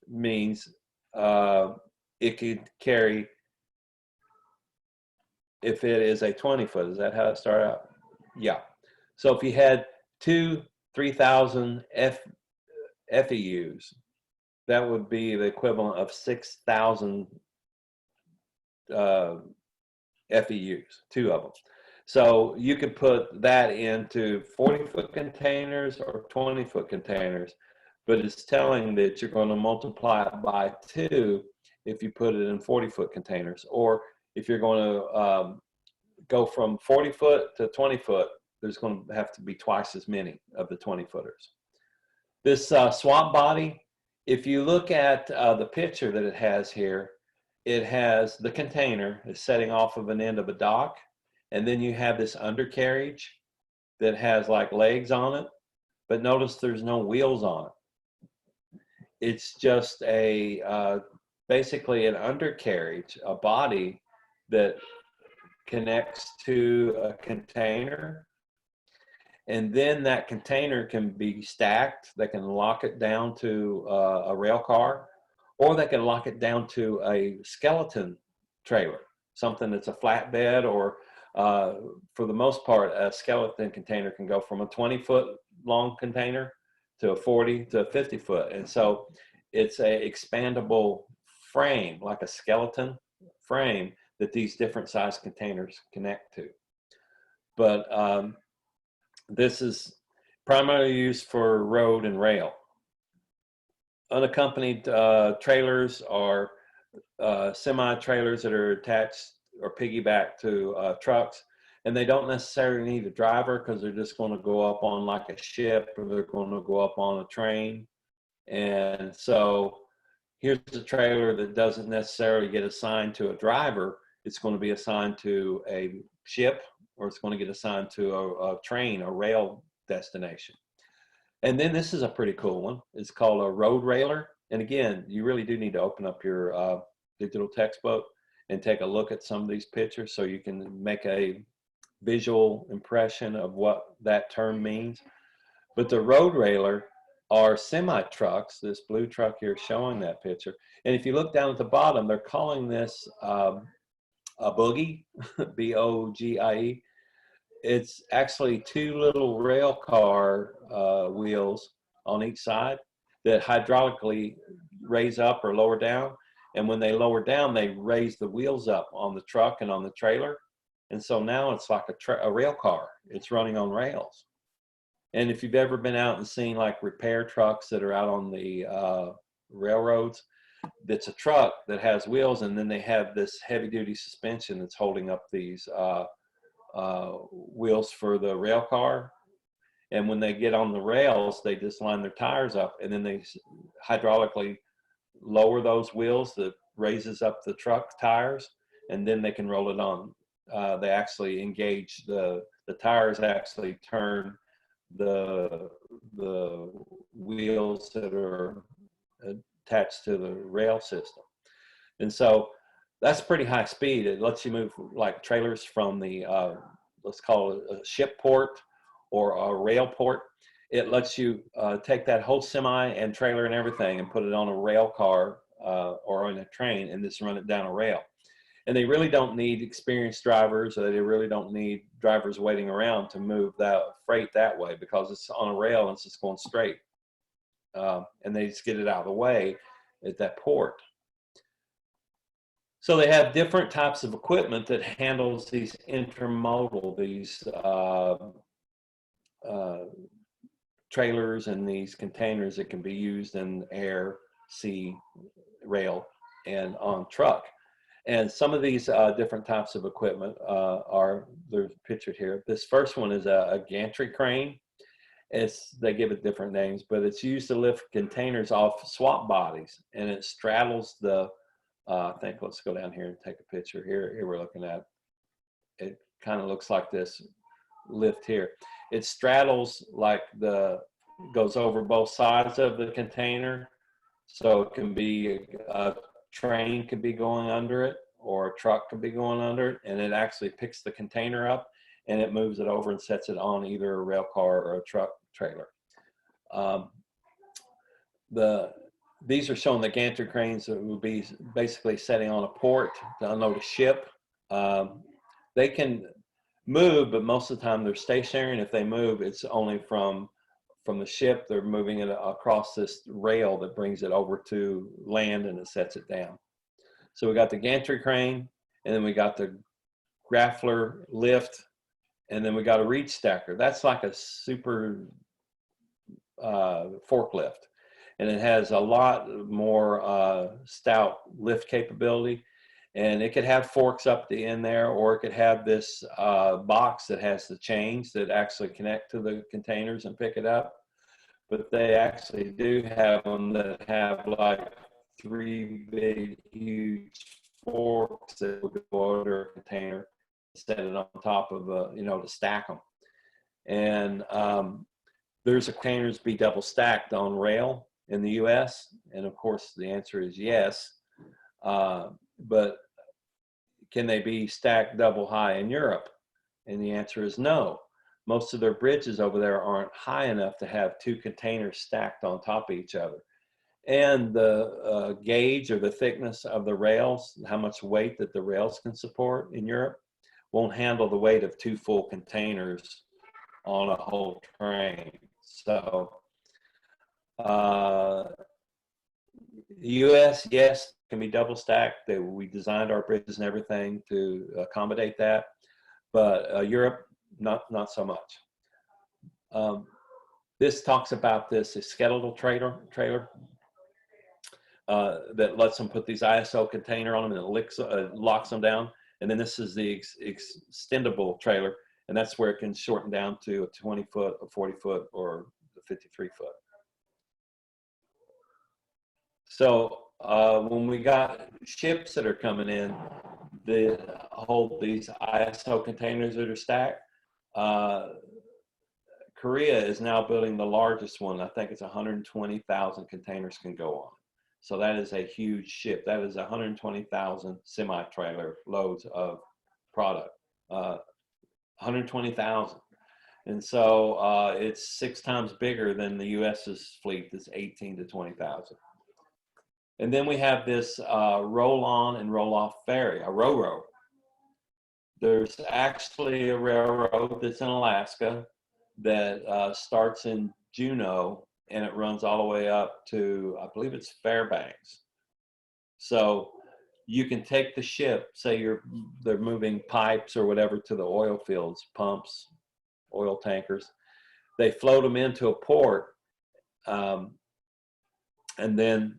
S1: Means it could carry, if it is a 20-foot, is that how it started out? Yeah. So if you had 2 3,000 FEUs, that would be the equivalent of 6,000 FEUs, 2 of them. So you could put that into 40-foot containers or 20-foot containers, but it's telling that you're going to multiply it by 2 if you put it in 40-foot containers. Or if you're going to go from 40-foot to 20-foot, there's going to have to be twice as many of the 20-footers. This swamp body, if you look at the picture that it has here, it has the container is setting off of an end of a dock, and then you have this undercarriage that has like legs on it, but notice there's no wheels on it. It's just a basically an undercarriage, a body that connects to a container, and then that container can be stacked. They can lock it down to a rail car, or they can lock it down to a skeleton trailer, something that's a flatbed, or for the most part, a skeleton container can go from a 20-foot long container to a 40 to a 50-foot. And so it's a expandable frame, like a skeleton frame, that these different size containers connect to. But this is primarily used for road and rail. Unaccompanied trailers are semi-trailers that are attached or piggyback to trucks, and they don't necessarily need a driver because they're just going to go up on like a ship, or they're going to go up on a train. And so here's a trailer that doesn't necessarily get assigned to a driver. It's going to be assigned to a ship, or it's going to get assigned to a train, a rail destination. And then this is a pretty cool one. It's called a road railer. And again, you really do need to open up your digital textbook and take a look at some of these pictures so you can make a visual impression of what that term means. But the road railer are semi trucks. This blue truck here is showing that picture. And if you look down at the bottom, they're calling this a boogie, B-O-G-I-E. It's actually two little rail car wheels on each side that hydraulically raise up or lower down. And when they lower down, they raise the wheels up on the truck and on the trailer. And so now it's like a rail car. It's running on rails. And if you've ever been out and seen like repair trucks that are out on the railroads, that's a truck that has wheels, and then they have this heavy duty suspension that's holding up these wheels for the rail car. And when they get on the rails, they just line their tires up, and then they hydraulically lower those wheels that raises up the truck tires, and then they can roll it on. They actually engage the tires actually turn the wheels that are attached to the rail system. And so that's pretty high speed. It lets you move like trailers from the, let's call it a ship port or a rail port. It lets you take that whole semi and trailer and everything and put it on a rail car or on a train and just run it down a rail. And they really don't need experienced drivers, or they really don't need drivers waiting around to move that freight that way, because it's on a rail and it's just going straight. And they just get it out of the way at that port. So they have different types of equipment that handles these intermodal, these trailers and these containers that can be used in air, sea, rail, and on truck. And some of these different types of equipment they're pictured here. This first one is a gantry crane. They give it different names, but it's used to lift containers off swap bodies, and it straddles the, I think, let's go down here and take a picture here. Here we're looking at, it kind of looks like this lift here. It straddles like goes over both sides of the container. So it can be, a train could be going under it, or a truck could be going under it, and it actually picks the container up and it moves it over and sets it on either a rail car or a truck trailer. These are showing the gantry cranes that will be basically setting on a port to unload a ship. They can move, but most of the time they're stationary, and if they move, it's only from the ship. They're moving it across this rail that brings it over to land, and it sets it down. So we got the gantry crane, and then we got the grappler lift, and then we got a reach stacker. That's like a super forklift, and it has a lot more stout lift capability, and it could have forks up the end there, or it could have this box that has the chains that actually connect to the containers and pick it up. But they actually do have them that have like 3 big huge forks that would go under a container, set it on top of to stack them. And there's containers be double stacked on rail in the U.S. And of course, the answer is yes. But can they be stacked double high in Europe? And the answer is no. Most of their bridges over there aren't high enough to have two containers stacked on top of each other. And the gauge or the thickness of the rails, how much weight that the rails can support in Europe, won't handle the weight of two full containers on a whole train. So US, yes, can be double stacked. We designed our bridges and everything to accommodate that, but Europe, not so much. This talks about this skeletal trailer that lets them put these ISO container on them, and it locks them down. And then this is the extendable trailer, and that's where it can shorten down to a 20-foot, a 40-foot, or a 53-foot. So when we got ships that are coming in that hold these ISO containers that are stacked, Korea is now building the largest one. I think it's 120,000 containers can go on. So that is a huge ship. That is 120,000 semi-trailer loads of product. 120,000. And so it's 6 times bigger than the US's fleet that's 18 to 20,000. And then we have this roll-on and roll-off ferry, a ro-ro. There's actually a railroad that's in Alaska that starts in Juneau, and it runs all the way up to, I believe it's Fairbanks. So you can take the ship, say they're moving pipes or whatever to the oil fields, pumps, oil tankers. They float them into a port, and then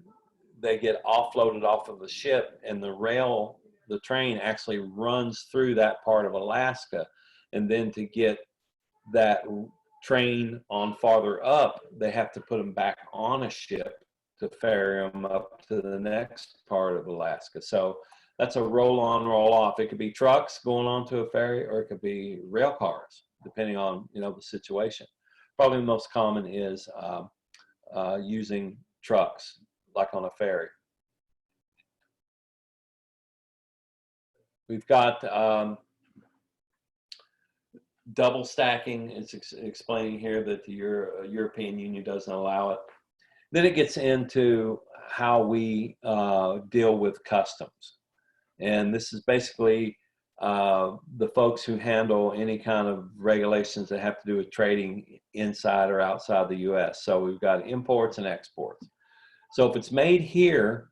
S1: they get offloaded off of the ship, and the train actually runs through that part of Alaska. And then to get that train on farther up, they have to put them back on a ship to ferry them up to the next part of Alaska. So that's a roll-on, roll-off. It could be trucks going onto a ferry, or it could be rail cars, depending on the situation. Probably the most common is using trucks, like on a ferry. We've got double stacking. It's explaining here that the European Union doesn't allow it. Then it gets into how we deal with customs. And this is basically the folks who handle any kind of regulations that have to do with trading inside or outside the US. So we've got imports and exports. So if it's made here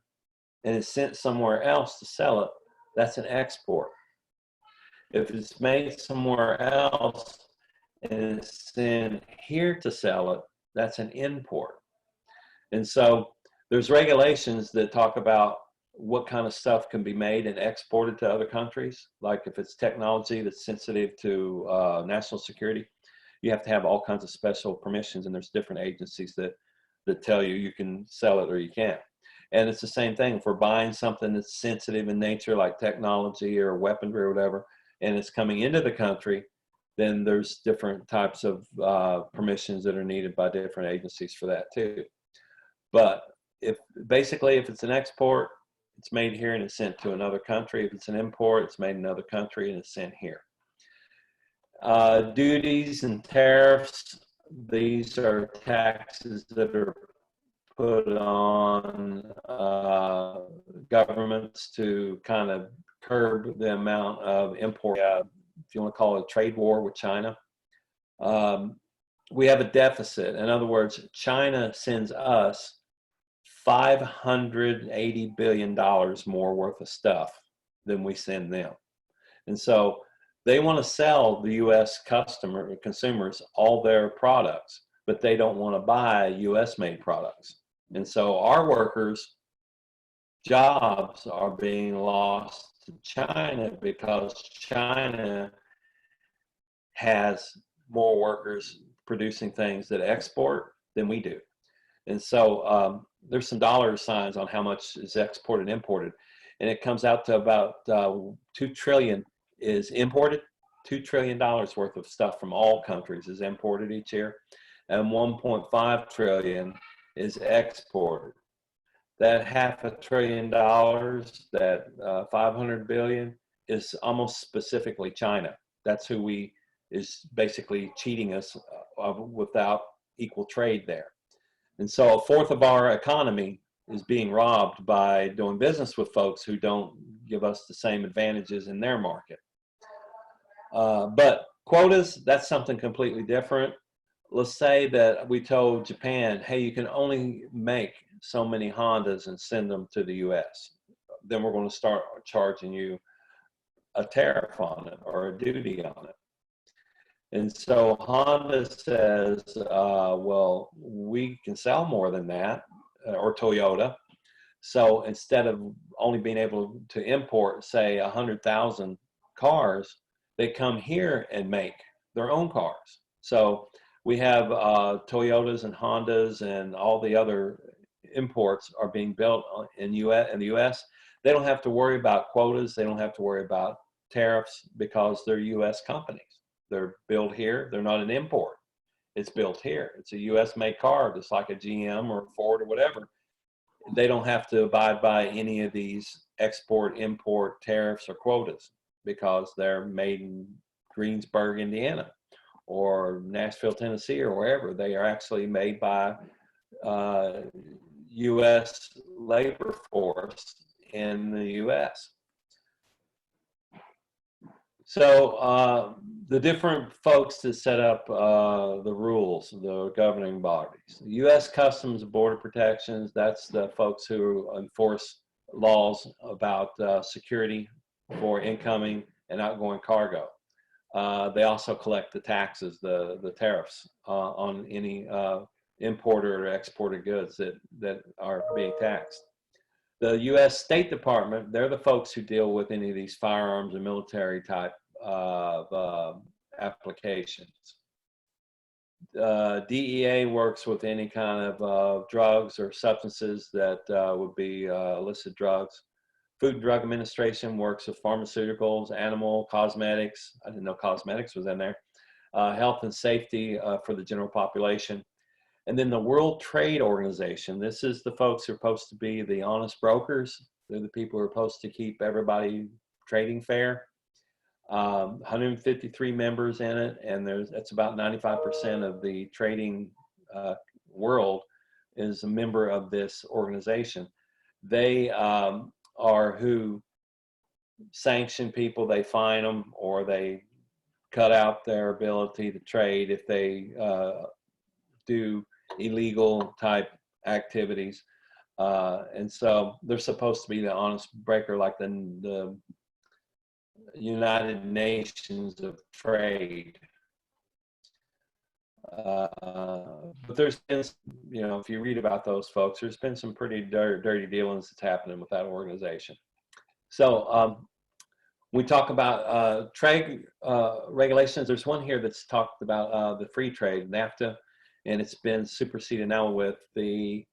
S1: and it's sent somewhere else to sell it, that's an export. If it's made somewhere else and it's sent here to sell it, that's an import. And so there's regulations that talk about what kind of stuff can be made and exported to other countries. Like if it's technology that's sensitive to national security, you have to have all kinds of special permissions, and there's different agencies that tell you can sell it or you can't. And it's the same thing. If we're buying something that's sensitive in nature, like technology or weaponry or whatever, and it's coming into the country, then there's different types of permissions that are needed by different agencies for that too. But if it's an export, it's made here and it's sent to another country. If it's an import, it's made in another country and it's sent here. Duties and tariffs, these are taxes that are put on governments to kind of curb the amount of import. If you want to call it a trade war with China. We have a deficit. In other words, China sends us $580 billion more worth of stuff than we send them. And so they want to sell the U.S. consumers all their products, but they don't want to buy U.S. made products. And so our workers' jobs are being lost to China because China has more workers producing things that export than we do. And so there's some dollar signs on how much is exported and imported. and it comes out to about 2 trillion is imported. $2 trillion worth of stuff from all countries is imported each year, and 1.5 trillion is exported. That $500 billion, that 500 billion, is almost specifically China. That's who is basically cheating us without equal trade there. And so a fourth of our economy is being robbed by doing business with folks who don't give us the same advantages in their market. But quotas, that's something completely different. Let's say that we told Japan, hey, you can only make so many Hondas and send them to the US. Then we're going to start charging you a tariff on it or a duty on it. And so Honda says, well, we can sell more than that, or Toyota. So instead of only being able to import, say, 100,000 cars, they come here and make their own cars. So we have Toyotas and Hondas and all the other imports are being built in the US. They don't have to worry about quotas. They don't have to worry about tariffs because they're US companies. They're built here. They're not an import. It's built here. It's a US made car, just like a GM or Ford or whatever. They don't have to abide by any of these export, import tariffs or quotas because they're made in Greensburg, Indiana, or Nashville, Tennessee, or wherever. They are actually made by U.S. labor force in the U.S. So the different folks that set up the rules, the governing bodies, U.S. Customs and Border Protections, that's the folks who enforce laws about security for incoming and outgoing cargo. They also collect the taxes, the tariffs on any imported or exported goods that are being taxed. The U.S. State Department, they're the folks who deal with any of these firearms and military type of applications. DEA works with any kind of drugs or substances that would be illicit drugs. Food and Drug Administration works with pharmaceuticals, animal, cosmetics. I didn't know cosmetics was in there. Health and safety for the general population. And then the World Trade Organization. This is the folks who are supposed to be the honest brokers. They're the people who are supposed to keep everybody trading fair. 153 members in it, and that's about 95% of the trading world is a member of this organization. They are who sanction people. They fine them, or they cut out their ability to trade if they do illegal type activities. And so they're supposed to be the honest breaker, like the United Nations of Trade. But there's been, if you read about those folks, there's been some pretty dirty dealings that's happening with that organization. So we talk about trade regulations. There's one here that's talked about the free trade, NAFTA, and it's been superseded now with the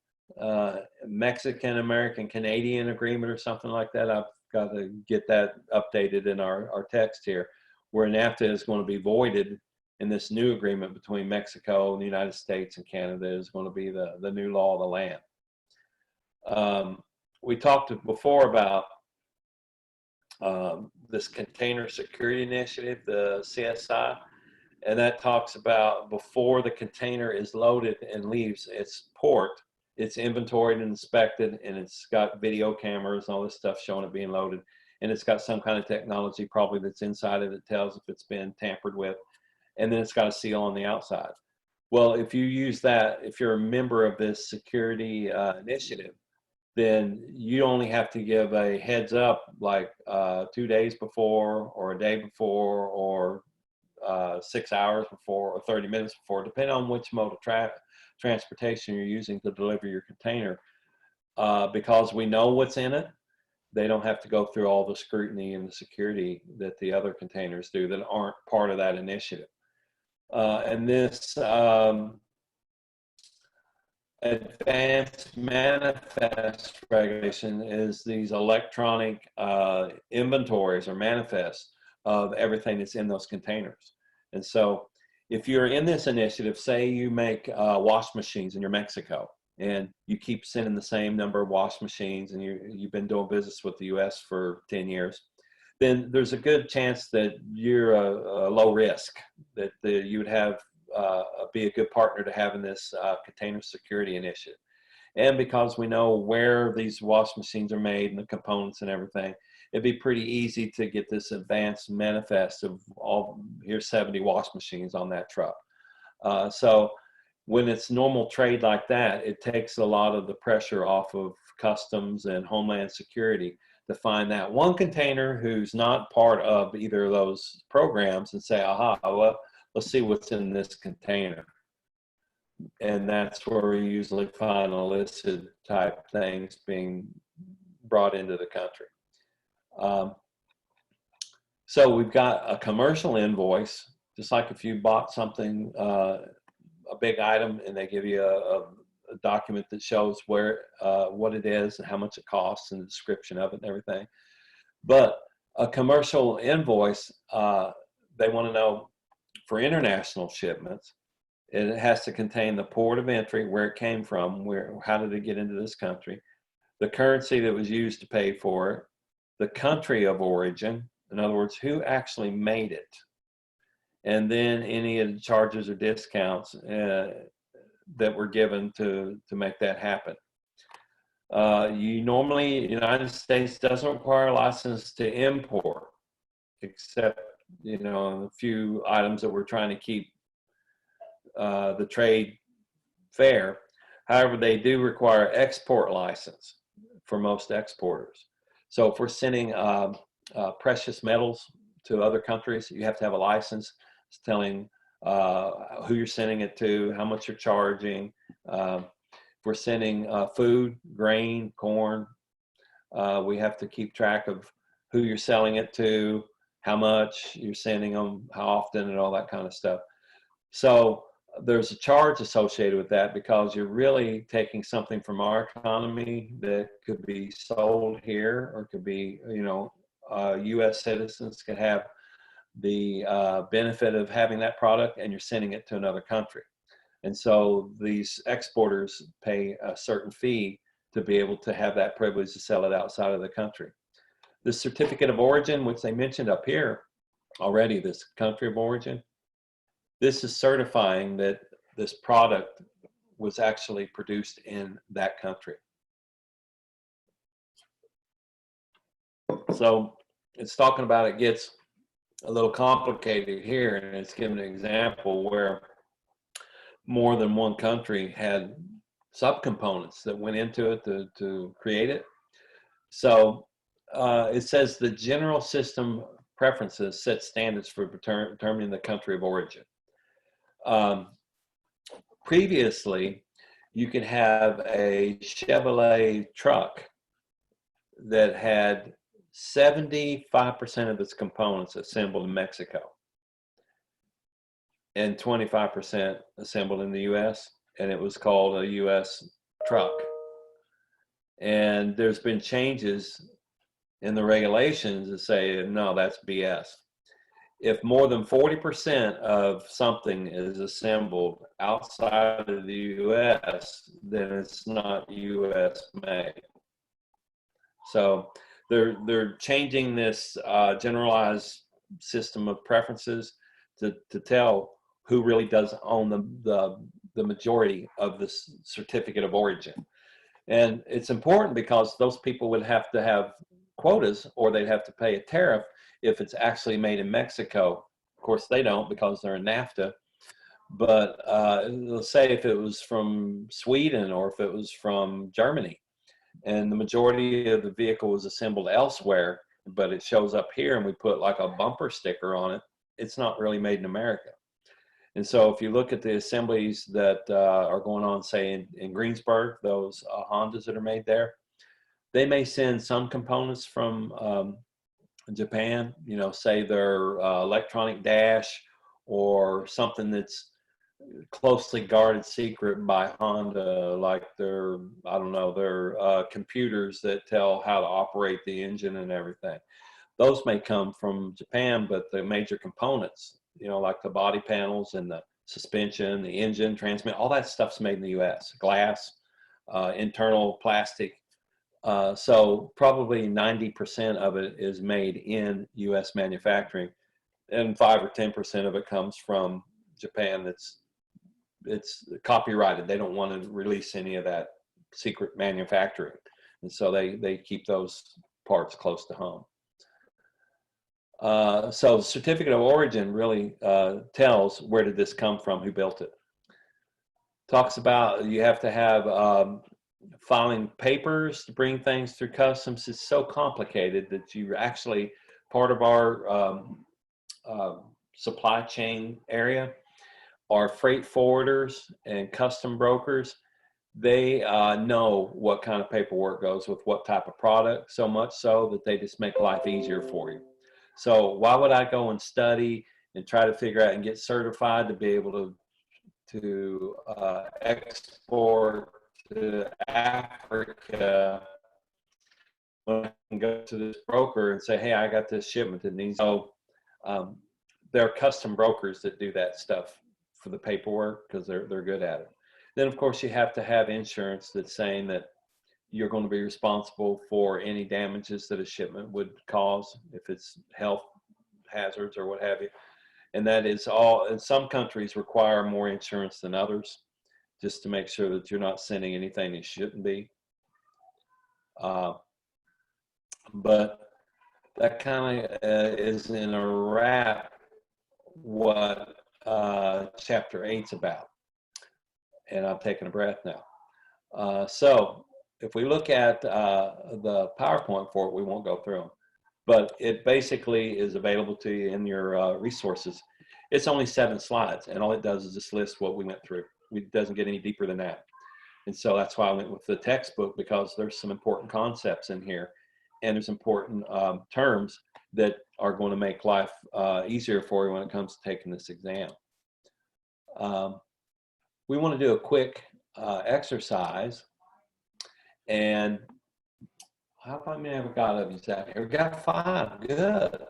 S1: Mexican-American-Canadian agreement or something like that. I've got to get that updated in our text here, where NAFTA is going to be voided, and this new agreement between Mexico and the United States and Canada is going to be the new law of the land. We talked before about this Container Security Initiative, the CSI, and that talks about before the container is loaded and leaves its port, it's inventoried and inspected, and it's got video cameras and all this stuff showing it being loaded, and it's got some kind of technology probably that's inside it that tells if it's been tampered with, and then it's got a seal on the outside. Well, if you use that, if you're a member of this security initiative, then you only have to give a heads up like 2 days before, or a day before, or 6 hours before, or 30 minutes before, depending on which mode of transportation you're using to deliver your container. Because we know what's in it, they don't have to go through all the scrutiny and the security that the other containers do that aren't part of that initiative. And this advanced manifest regulation is these electronic inventories or manifests of everything that's in those containers. And so if you're in this initiative, say you make wash machines and you're Mexico, and you keep sending the same number of wash machines, and you've been doing business with the US for 10 years, then there's a good chance that you're a low risk, that you would have be a good partner to have in this container security initiative. And because we know where these wash machines are made and the components and everything, it'd be pretty easy to get this advanced manifest of all, here's 70 wash machines on that truck. So when it's normal trade like that, it takes a lot of the pressure off of customs and homeland security to find that one container who's not part of either of those programs and say, aha, well, let's see what's in this container. And that's where we usually find illicit type things being brought into the country. So we've got a commercial invoice, just like if you bought something, a big item, and they give you a document that shows where, what it is and how much it costs and the description of it and everything. But a commercial invoice, they want to know for international shipments, it has to contain the port of entry, where it came from, how did it get into this country, the currency that was used to pay for it, the country of origin, in other words, who actually made it, and then any of the charges or discounts that were given to make that happen. Normally, the United States doesn't require a license to import, except, a few items that we're trying to keep the trade fair. However, they do require export license for most exporters. So if we're sending precious metals to other countries, you have to have a license telling who you're sending it to, how much you're charging. If we're sending food, grain, corn, we have to keep track of who you're selling it to, how much you're sending them, how often, and all that kind of stuff. So there's a charge associated with that, because you're really taking something from our economy that could be sold here, or could be, U.S. citizens can have the benefit of having that product, and you're sending it to another country. And so these exporters pay a certain fee to be able to have that privilege to sell it outside of the country. The certificate of origin, which they mentioned up here already, this country of origin, this is certifying that this product was actually produced in that country. So it's talking about, it gets a little complicated here, and it's giving an example where more than one country had subcomponents that went into it to create it. So it says the general system preferences set standards for determining the country of origin. Previously, you could have a Chevrolet truck that had 75% of its components assembled in Mexico and 25% assembled in the US, and it was called a US truck. And there's been changes in the regulations that say, no, that's BS. If more than 40% of something is assembled outside of the US, then it's not US made. So they're changing this generalized system of preferences to tell who really does own the majority of this certificate of origin. And it's important because those people would have to have quotas, or they'd have to pay a tariff if it's actually made in Mexico. Of course, they don't, because they're in NAFTA. But let's say if it was from Sweden, or if it was from Germany, and the majority of the vehicle was assembled elsewhere, but it shows up here and we put like a bumper sticker on it, it's not really made in America. And so if you look at the assemblies that are going on, say in Greensburg, those Hondas that are made there, they may send some components from Japan, say their electronic dash, or something that's closely guarded secret by Honda, like their, I don't know, their computers that tell how to operate the engine and everything. Those may come from Japan, but the major components, you know, like the body panels and the suspension, the engine, transmission, all that stuff's made in the U.S. Glass, internal plastic. So probably 90% of it is made in U.S. manufacturing, and 5 or 10% of it comes from Japan. It's copyrighted. They don't want to release any of that secret manufacturing, and so they keep those parts close to home. So the certificate of origin really tells where did this come from, who built it. Talks about you have to have filing papers to bring things through customs. It's so complicated that you actually, part of our supply chain area, are freight forwarders and custom brokers. They know what kind of paperwork goes with what type of product, so much so that they just make life easier for you. So why would I go and study and try to figure out and get certified to be able to export to Africa when I can go to this broker and say, hey, I got this shipment that needs. So there are custom brokers that do that stuff for the paperwork because they're good at it. Then of course you have to have insurance that's saying that you're going to be responsible for any damages that a shipment would cause if it's health hazards or what have you. And that is all, and some countries require more insurance than others just to make sure that you're not sending anything that shouldn't be. But that kind of is in a wrap what chapter 8's about. And I'm taking a breath now. So if we look at the PowerPoint for it, we won't go through them, but it basically is available to you in your resources. It's only 7 slides, and all it does is just list what we went through. It doesn't get any deeper than that. And so that's why I went with the textbook, because there's some important concepts in here, and there's important terms that are going to make life easier for you when it comes to taking this exam. We want to do a quick exercise. And how many have we got of you out here? We got 5. Good.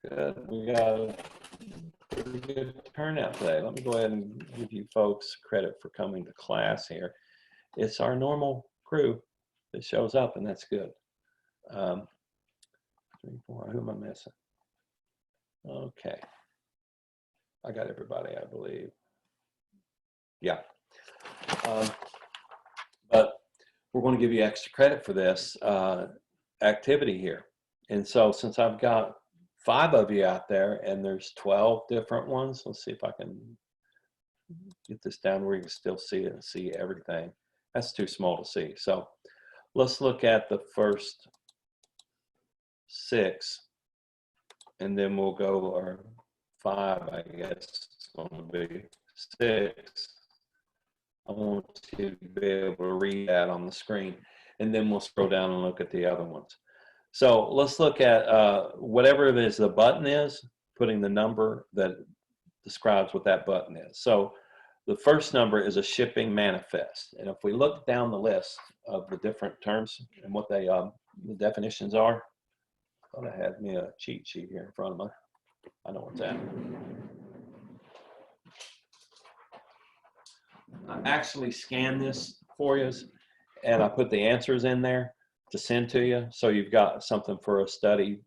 S1: Good. We got a pretty good turnout today. Let me go ahead and give you folks credit for coming to class here. It's our normal crew that shows up, and that's good. 3, 4, who am I missing? Okay. I got everybody, I believe. Yeah. But we're going to give you extra credit for this activity here. And so since I've got 5 of you out there and there's 12 different ones, let's see if I can get this down where you can still see it and see everything. That's too small to see. So let's look at the first 6, and then we'll go, or 5, I guess it's going to be 6. I want you to be able to read that on the screen, and then we'll scroll down and look at the other ones. So let's look at whatever it is the button is, putting the number that describes what that button is. So the first number is a shipping manifest. And if we look down the list of the different terms and what they the definitions are, I thought I had me a cheat sheet here in front of me. I know what's that. I actually scanned this for you, and I put the answers in there to send to you, so you've got something for a study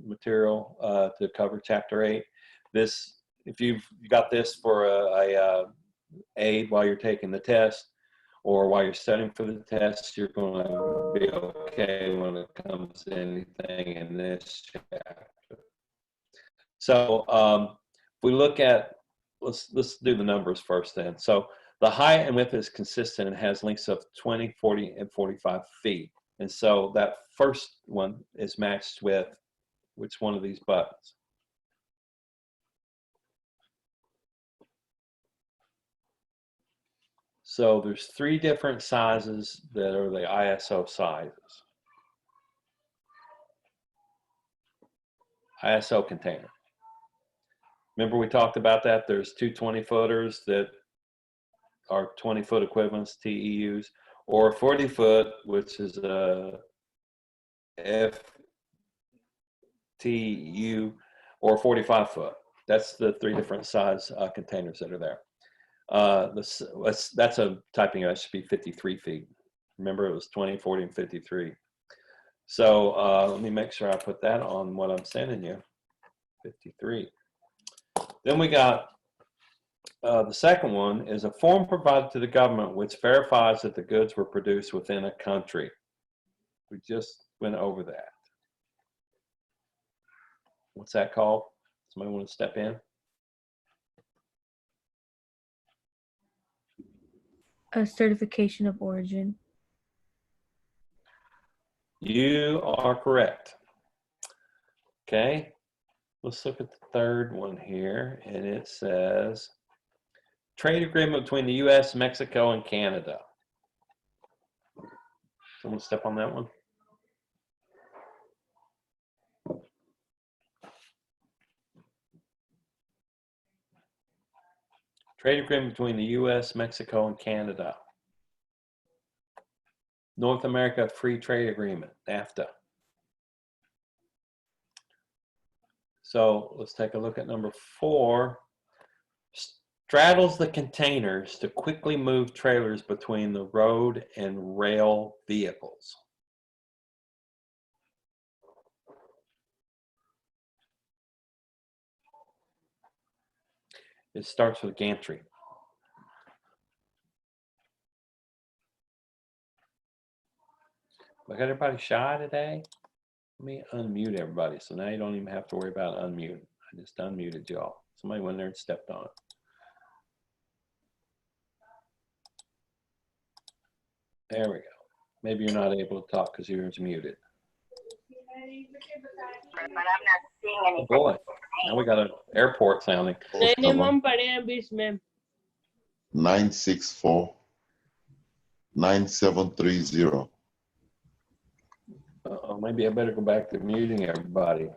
S1: material to cover chapter 8. This, if you've got this for a aid while you're taking the test or while you're studying for the test, you're going to be okay when it comes to anything in this chapter. So if we look at, let's do the numbers first then. So the height and width is consistent and has lengths of 20, 40, and 45 feet. And so that first one is matched with which one of these buttons? So there's 3 different sizes that are the ISO sizes. ISO container. Remember we talked about that? There's 2 20-footers that are 20-foot equivalents, TEUs, or 40-foot, which is a FTU, or 45-foot. That's the 3 different size containers that are there. That's a typing, that should be 53 feet. Remember, it was 20, 40, and 53. So let me make sure I put that on what I'm sending you, 53. Then we got the second one is a form provided to the government which verifies that the goods were produced within a country. We just went over that. What's that called? Somebody want to step in?
S2: A certification of origin.
S1: You are correct. Okay, let's look at the third one here, and it says trade agreement between the U.S., Mexico, and Canada. Someone step on that one. Trade agreement between the U.S., Mexico, and Canada. North America Free Trade Agreement, NAFTA. So let's take a look at number 4. Straddles the containers to quickly move trailers between the road and rail vehicles. It starts with gantry. I got everybody shy today? Let me unmute everybody, so now you don't even have to worry about unmuting. I just unmuted y'all. Somebody went there and stepped on it. There we go. Maybe you're not able to talk because yours muted.
S3: But I'm not seeing anything.
S1: Oh boy, now we got an airport sounding.
S4: 964 9730.
S1: Uh-oh, maybe I better go back to muting everybody.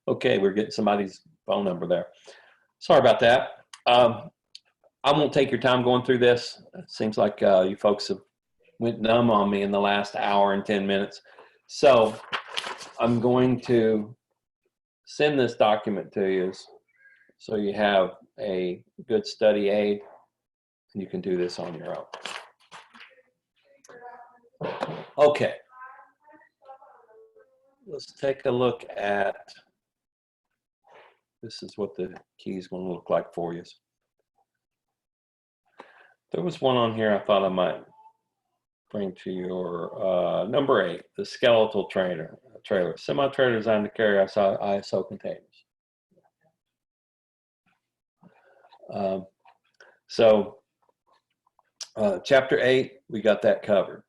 S1: Okay, we're getting somebody's phone number there. Sorry about that. I won't take your time going through this. It seems like you folks have went numb on me in the last hour and 10 minutes. So I'm going to send this document to you so you have a good study aid and you can do this on your own. Okay. Let's take a look at, this is what the key is going to look like for you. There was one on here I thought I might bring to your number 8, the skeletal trailer. Semi-trailer designed to carry ISO containers. Chapter 8, we got that covered.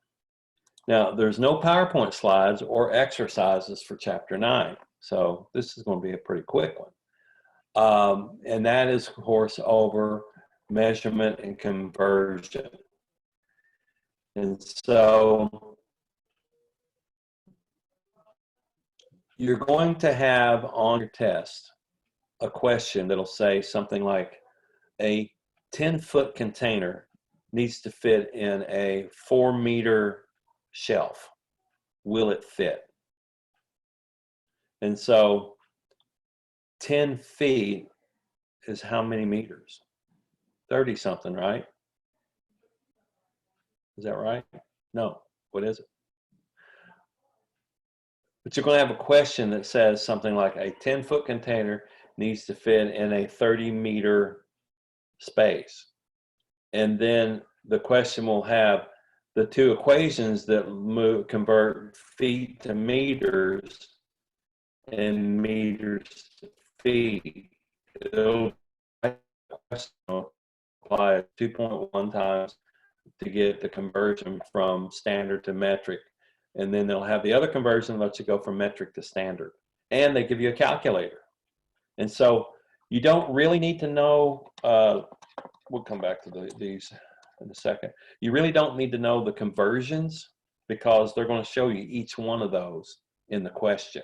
S1: Now, there's no PowerPoint slides or exercises for Chapter 9, so this is going to be a pretty quick one. And that is, of course, over measurement and conversion. And so you're going to have on your test a question that'll say something like, a 10-foot container needs to fit in a 4-meter shelf. Will it fit? And so 10 feet is how many meters? 30 something, right? Is that right? No. What is it? But you're going to have a question that says something like a 10-foot container needs to fit in a 30-meter space. And then the question will have the two equations that convert feet to meters and meters to feet. It'll apply 2.1 times to get the conversion from standard to metric. And then they'll have the other conversion that lets you go from metric to standard. And they give you a calculator. And so you don't really need to know, we'll come back to these in a second. You really don't need to know the conversions because they're going to show you each one of those in the question.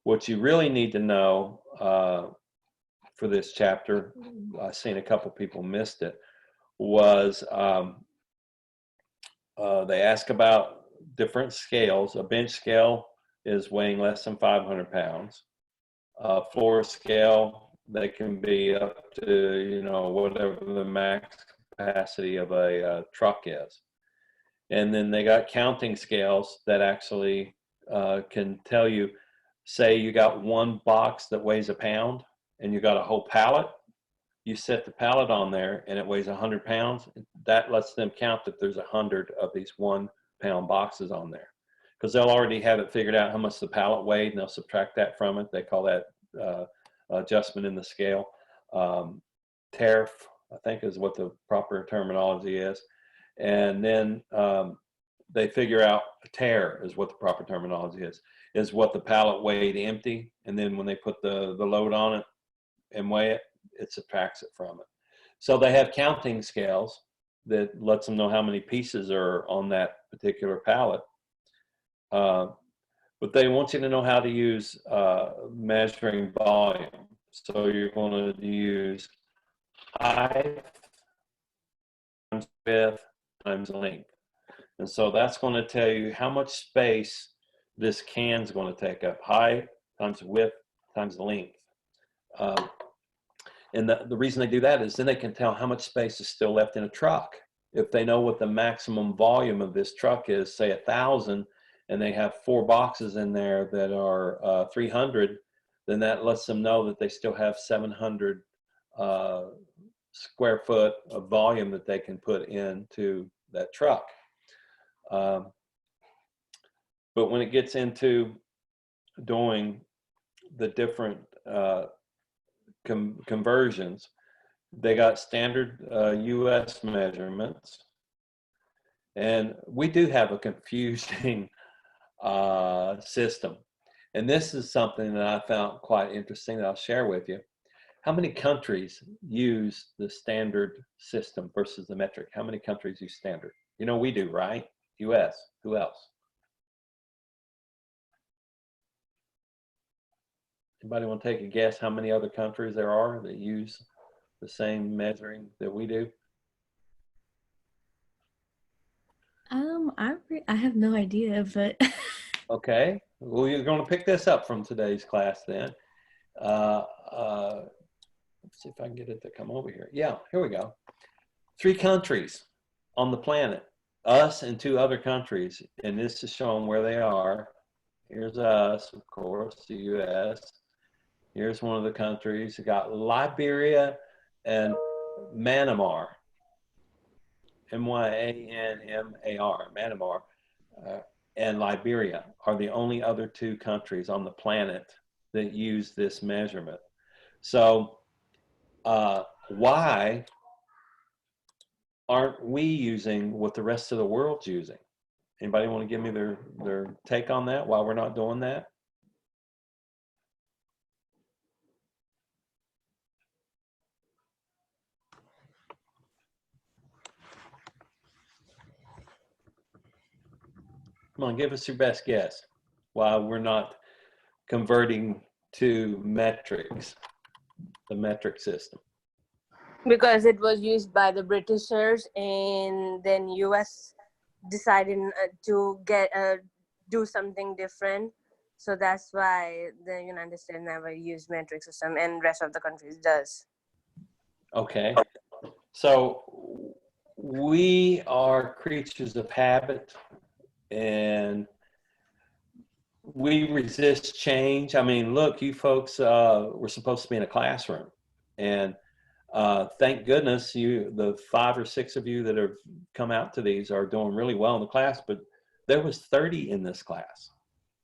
S1: what you really need to know for this chapter, I've seen a couple people missed it, was they ask about different scales. A bench scale is weighing less than 500 pounds. Floor scale, they can be up to, you know, whatever the max capacity of a truck is. And then they got counting scales that actually can tell you, say you got one box that weighs a pound and you got a whole pallet, you set the pallet on there and it weighs 100 pounds. That lets them count that there's 100 of these 1 pound boxes on there, because they'll already have it figured out how much the pallet weighed and they'll subtract that from it. They call that adjustment in the scale. Tariff, I think, is what the proper terminology is. And then they figure out tare is what the proper terminology is what the pallet weighed empty. And then when they put the load on it and weigh it, it subtracts it from it. So they have counting scales that lets them know how many pieces are on that particular pallet. But they want you to know how to use measuring volume. So you're going to use height times width times length. And so that's going to tell you how much space this can is going to take up. Height times width times length. And the reason they do that is then they can tell how much space is still left in a truck. If they know what the maximum volume of this truck is, say 1,000, and they have 4 boxes in there that are 300, then that lets them know that they still have 700 square foot of volume that they can put into that truck. But when it gets into doing the different conversions, they got standard US measurements, and we do have a confusing system. And this is something that I found quite interesting that I'll share with you. How many countries use the standard system versus the metric? How many countries use standard? You know, we do, right? US. Who else? Anybody want to take a guess how many other countries there are that use the same measuring that we do?
S2: I have no idea, but
S1: Okay, well, you're going to pick this up from today's class then. Let's see if I can get it to come over here. Yeah, here we go. 3 countries on the planet, us and 2 other countries, and this is showing where they are. Here's us, of course, the US. Here's one of the countries. We got Liberia and Myanmar. M-Y-A-N-M-A-R, Myanmar, and Liberia are the only other 2 countries on the planet that use this measurement. So why aren't we using what the rest of the world's using? Anybody want to give me their take on that, why we're not doing that? Come on, give us your best guess why we're not converting to metrics, the metric system.
S4: Because it was used by the Britishers, and then US decided to do something different. So that's why the United States never used metric system, and rest of the countries does.
S1: Okay, so we are creatures of habit, and we resist change. I mean, look, you folks were supposed to be in a classroom, and thank goodness the 5 or 6 of you that have come out to these are doing really well in the class, but there was 30 in this class.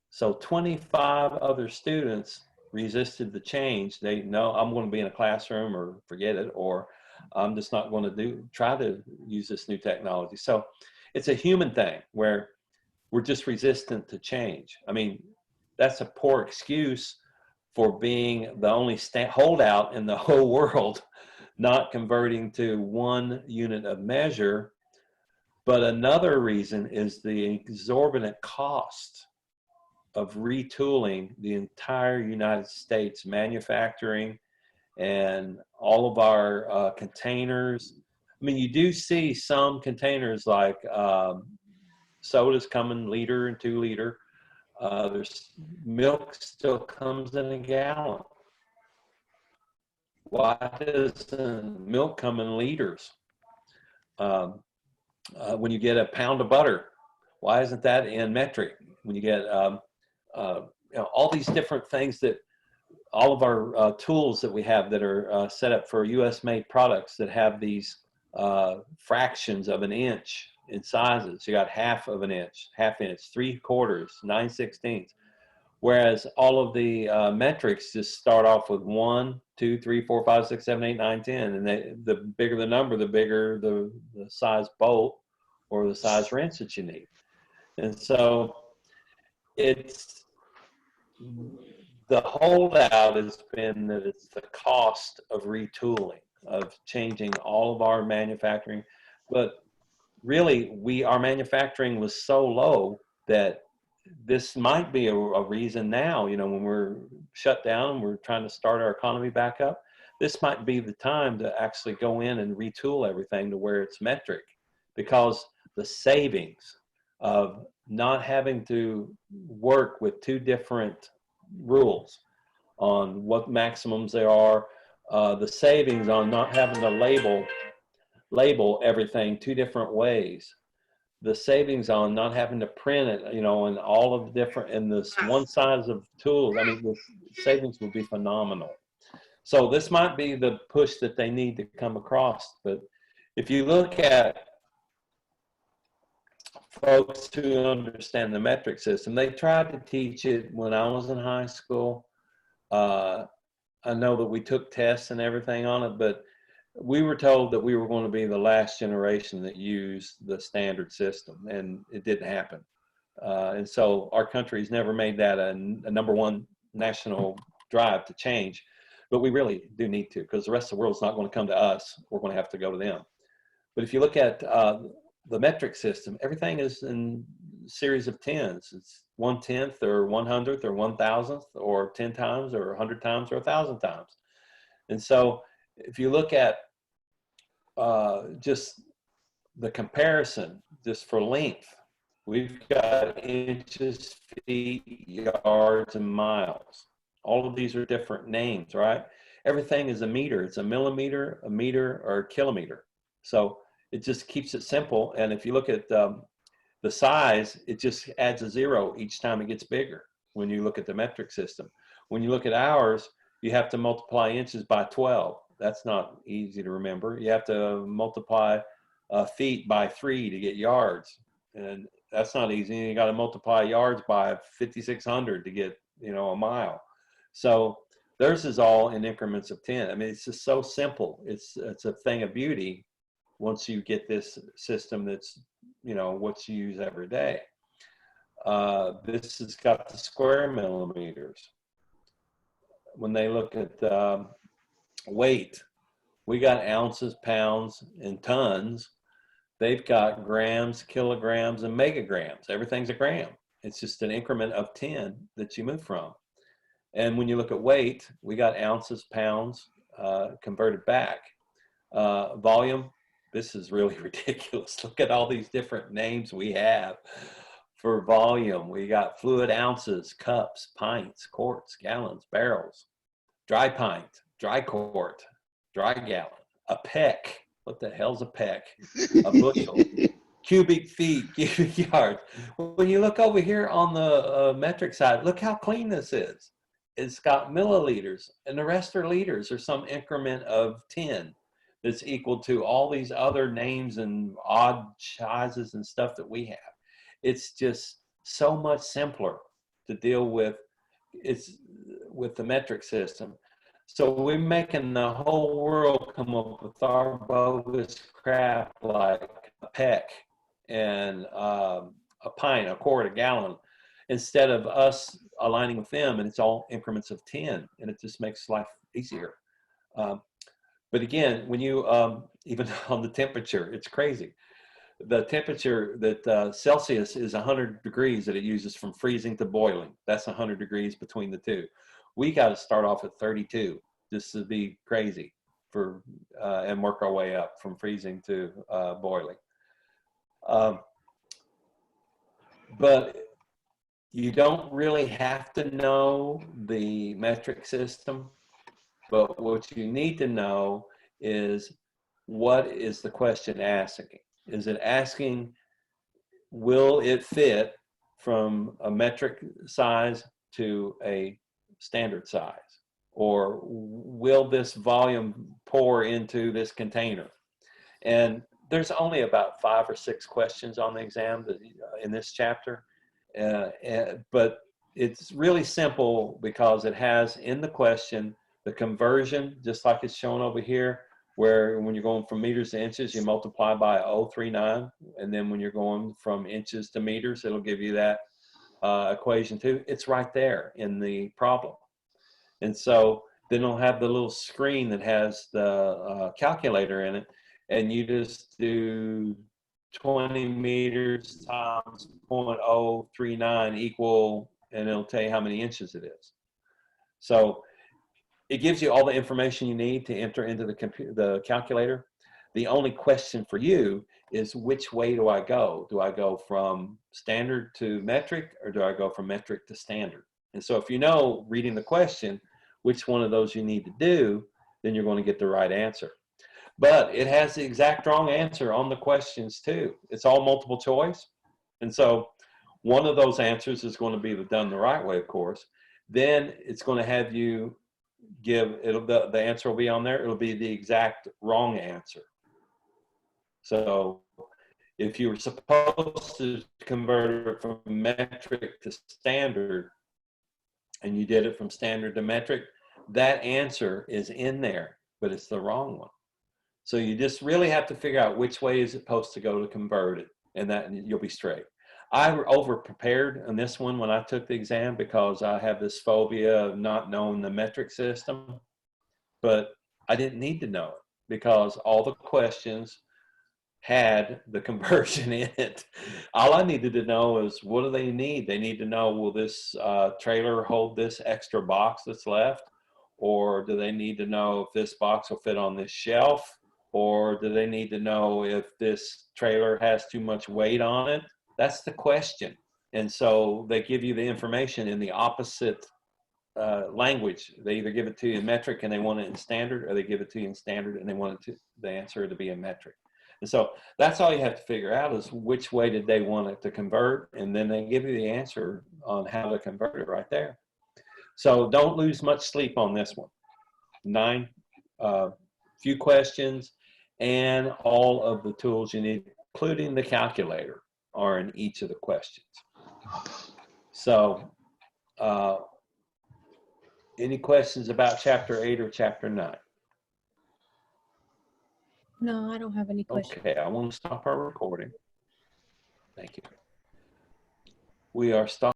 S1: So 25 other students resisted the change. They know I'm going to be in a classroom or forget it, or I'm just not going to try to use this new technology. So it's a human thing where we're just resistant to change. I mean, that's a poor excuse for being the only holdout in the whole world, not converting to 1 unit of measure. But another reason is the exorbitant cost of retooling the entire United States manufacturing and all of our containers. I mean, you do see some containers like sodas coming liter and 2 liter. There's milk still comes in a gallon. Why doesn't milk come in liters? When you get a pound of butter, why isn't that in metric? When you get all these different things that all of our tools that we have that are set up for US made products that have these fractions of an inch in sizes. You got half of an inch, half inch, 3/4, 9/16. Whereas all of the metrics just start off with 1, 2, 3, 4, 5, 6, 7, 8, 9, 10. And the bigger the number, the bigger the size bolt or the size wrench that you need. And so it's, the holdout has been that it's the cost of retooling, of changing all of our manufacturing. But really, our manufacturing was so low that this might be a reason now, you know, when we're shut down, we're trying to start our economy back up. This might be the time to actually go in and retool everything to where it's metric, because the savings of not having to work with 2 different rules on what maximums there are, the savings on not having to label everything 2 different ways, the savings on not having to print it, you know, and all of the different, and this one size of tools. I mean, the savings would be phenomenal. So this might be the push that they need to come across. But if you look at folks who understand the metric system, they tried to teach it when I was in high school. I know that we took tests and everything on it, but we were told that we were going to be the last generation that used the standard system, and it didn't happen. And so our country's never made that a #1 national drive to change, but we really do need to, because the rest of the world's not going to come to us. We're going to have to go to them. But if you look at the metric system, everything is in series of tens. It's 1/10 or 100th or 1,000th or 10 times or 100 times or 1,000 times. And so if you look at just the comparison, just for length, we've got inches, feet, yards, and miles. All of these are different names, right? Everything is a meter. It's a millimeter, a meter, or a kilometer. So it just keeps it simple. And if you look at the size, it just adds a 0 each time it gets bigger when you look at the metric system. When you look at hours, you have to multiply inches by 12. That's not easy to remember. You have to multiply feet by 3 to get yards, and that's not easy. You got to multiply yards by 5,600 to get, you know, a mile. So theirs is all in increments of 10. I mean, it's just so simple. It's a thing of beauty once you get this system that's, you know, what you use every day. This has got the square millimeters. When they look at weight, we got ounces, pounds, and tons. They've got grams, kilograms, and megagrams. Everything's a gram. It's just an increment of 10 that you move from. And when you look at weight, we got ounces, pounds, converted back. Volume, this is really ridiculous. Look at all these different names we have for volume. We got fluid ounces, cups, pints, quarts, gallons, barrels, dry pint, dry quart, dry gallon, a peck. What the hell's a peck? A bushel. Cubic feet, cubic yards. When you look over here on the metric side, look how clean this is. It's got milliliters, and the rest are liters, or some increment of 10 that's equal to all these other names and odd sizes and stuff that we have. It's just so much simpler to deal with. It's with the metric system. So we're making the whole world come up with our bogus crap like a peck and a pint, a quart, a gallon, instead of us aligning with them, and it's all increments of 10, and it just makes life easier. But again, when you, even on the temperature, it's crazy. the temperature that Celsius is 100 degrees that it uses from freezing to boiling. That's 100 degrees between the two. We got to start off at 32 just to be crazy for and work our way up from freezing to boiling. But you don't really have to know the metric system, but what you need to know is, what is the question asking? Is it asking, will it fit from a metric size to a standard size? Or will this volume pour into this container? And there's only about 5 or 6 questions on the exam in this chapter. But it's really simple because it has in the question the conversion, just like it's shown over here, where when you're going from meters to inches, you multiply by 0.039. And then when you're going from inches to meters, it'll give you that equation too. It's right there in the problem. And so then it'll have the little screen that has the calculator in it, and you just do 20 meters times 0.039 equal, and it'll tell you how many inches it is. So it gives you all the information you need to enter into the calculator. The only question for you is, which way do I go? Do I go from standard to metric, or do I go from metric to standard? And so if you know, reading the question, which one of those you need to do, then you're going to get the right answer. But it has the exact wrong answer on the questions too. It's all multiple choice. And so one of those answers is going to be done the right way, of course. Then it's going to have you give, the answer will be on there. It'll be the exact wrong answer. So if you were supposed to convert it from metric to standard, and you did it from standard to metric, that answer is in there, but it's the wrong one. So you just really have to figure out which way is it supposed to go to convert it, and that you'll be straight. I over prepared on this one when I took the exam because I have this phobia of not knowing the metric system, but I didn't need to know it because all the questions had the conversion in it. All I needed to know is, what do they need? They need to know, will this trailer hold this extra box that's left? Or do they need to know if this box will fit on this shelf? Or do they need to know if this trailer has too much weight on it? That's the question. And so they give you the information in the opposite language. They either give it to you in metric and they want it in standard, or they give it to you in standard and they want it to, the answer to be in metric. And so that's all you have to figure out, is which way did they want it to convert, and then they give you the answer on how to convert it right there. So don't lose much sleep on this one. 9 few questions, and all of the tools you need, including the calculator, are in each of the questions. So any questions about chapter 8 or chapter 9?
S2: No, I don't have any questions.
S1: Okay, I want to stop our recording. Thank you. We are stopping.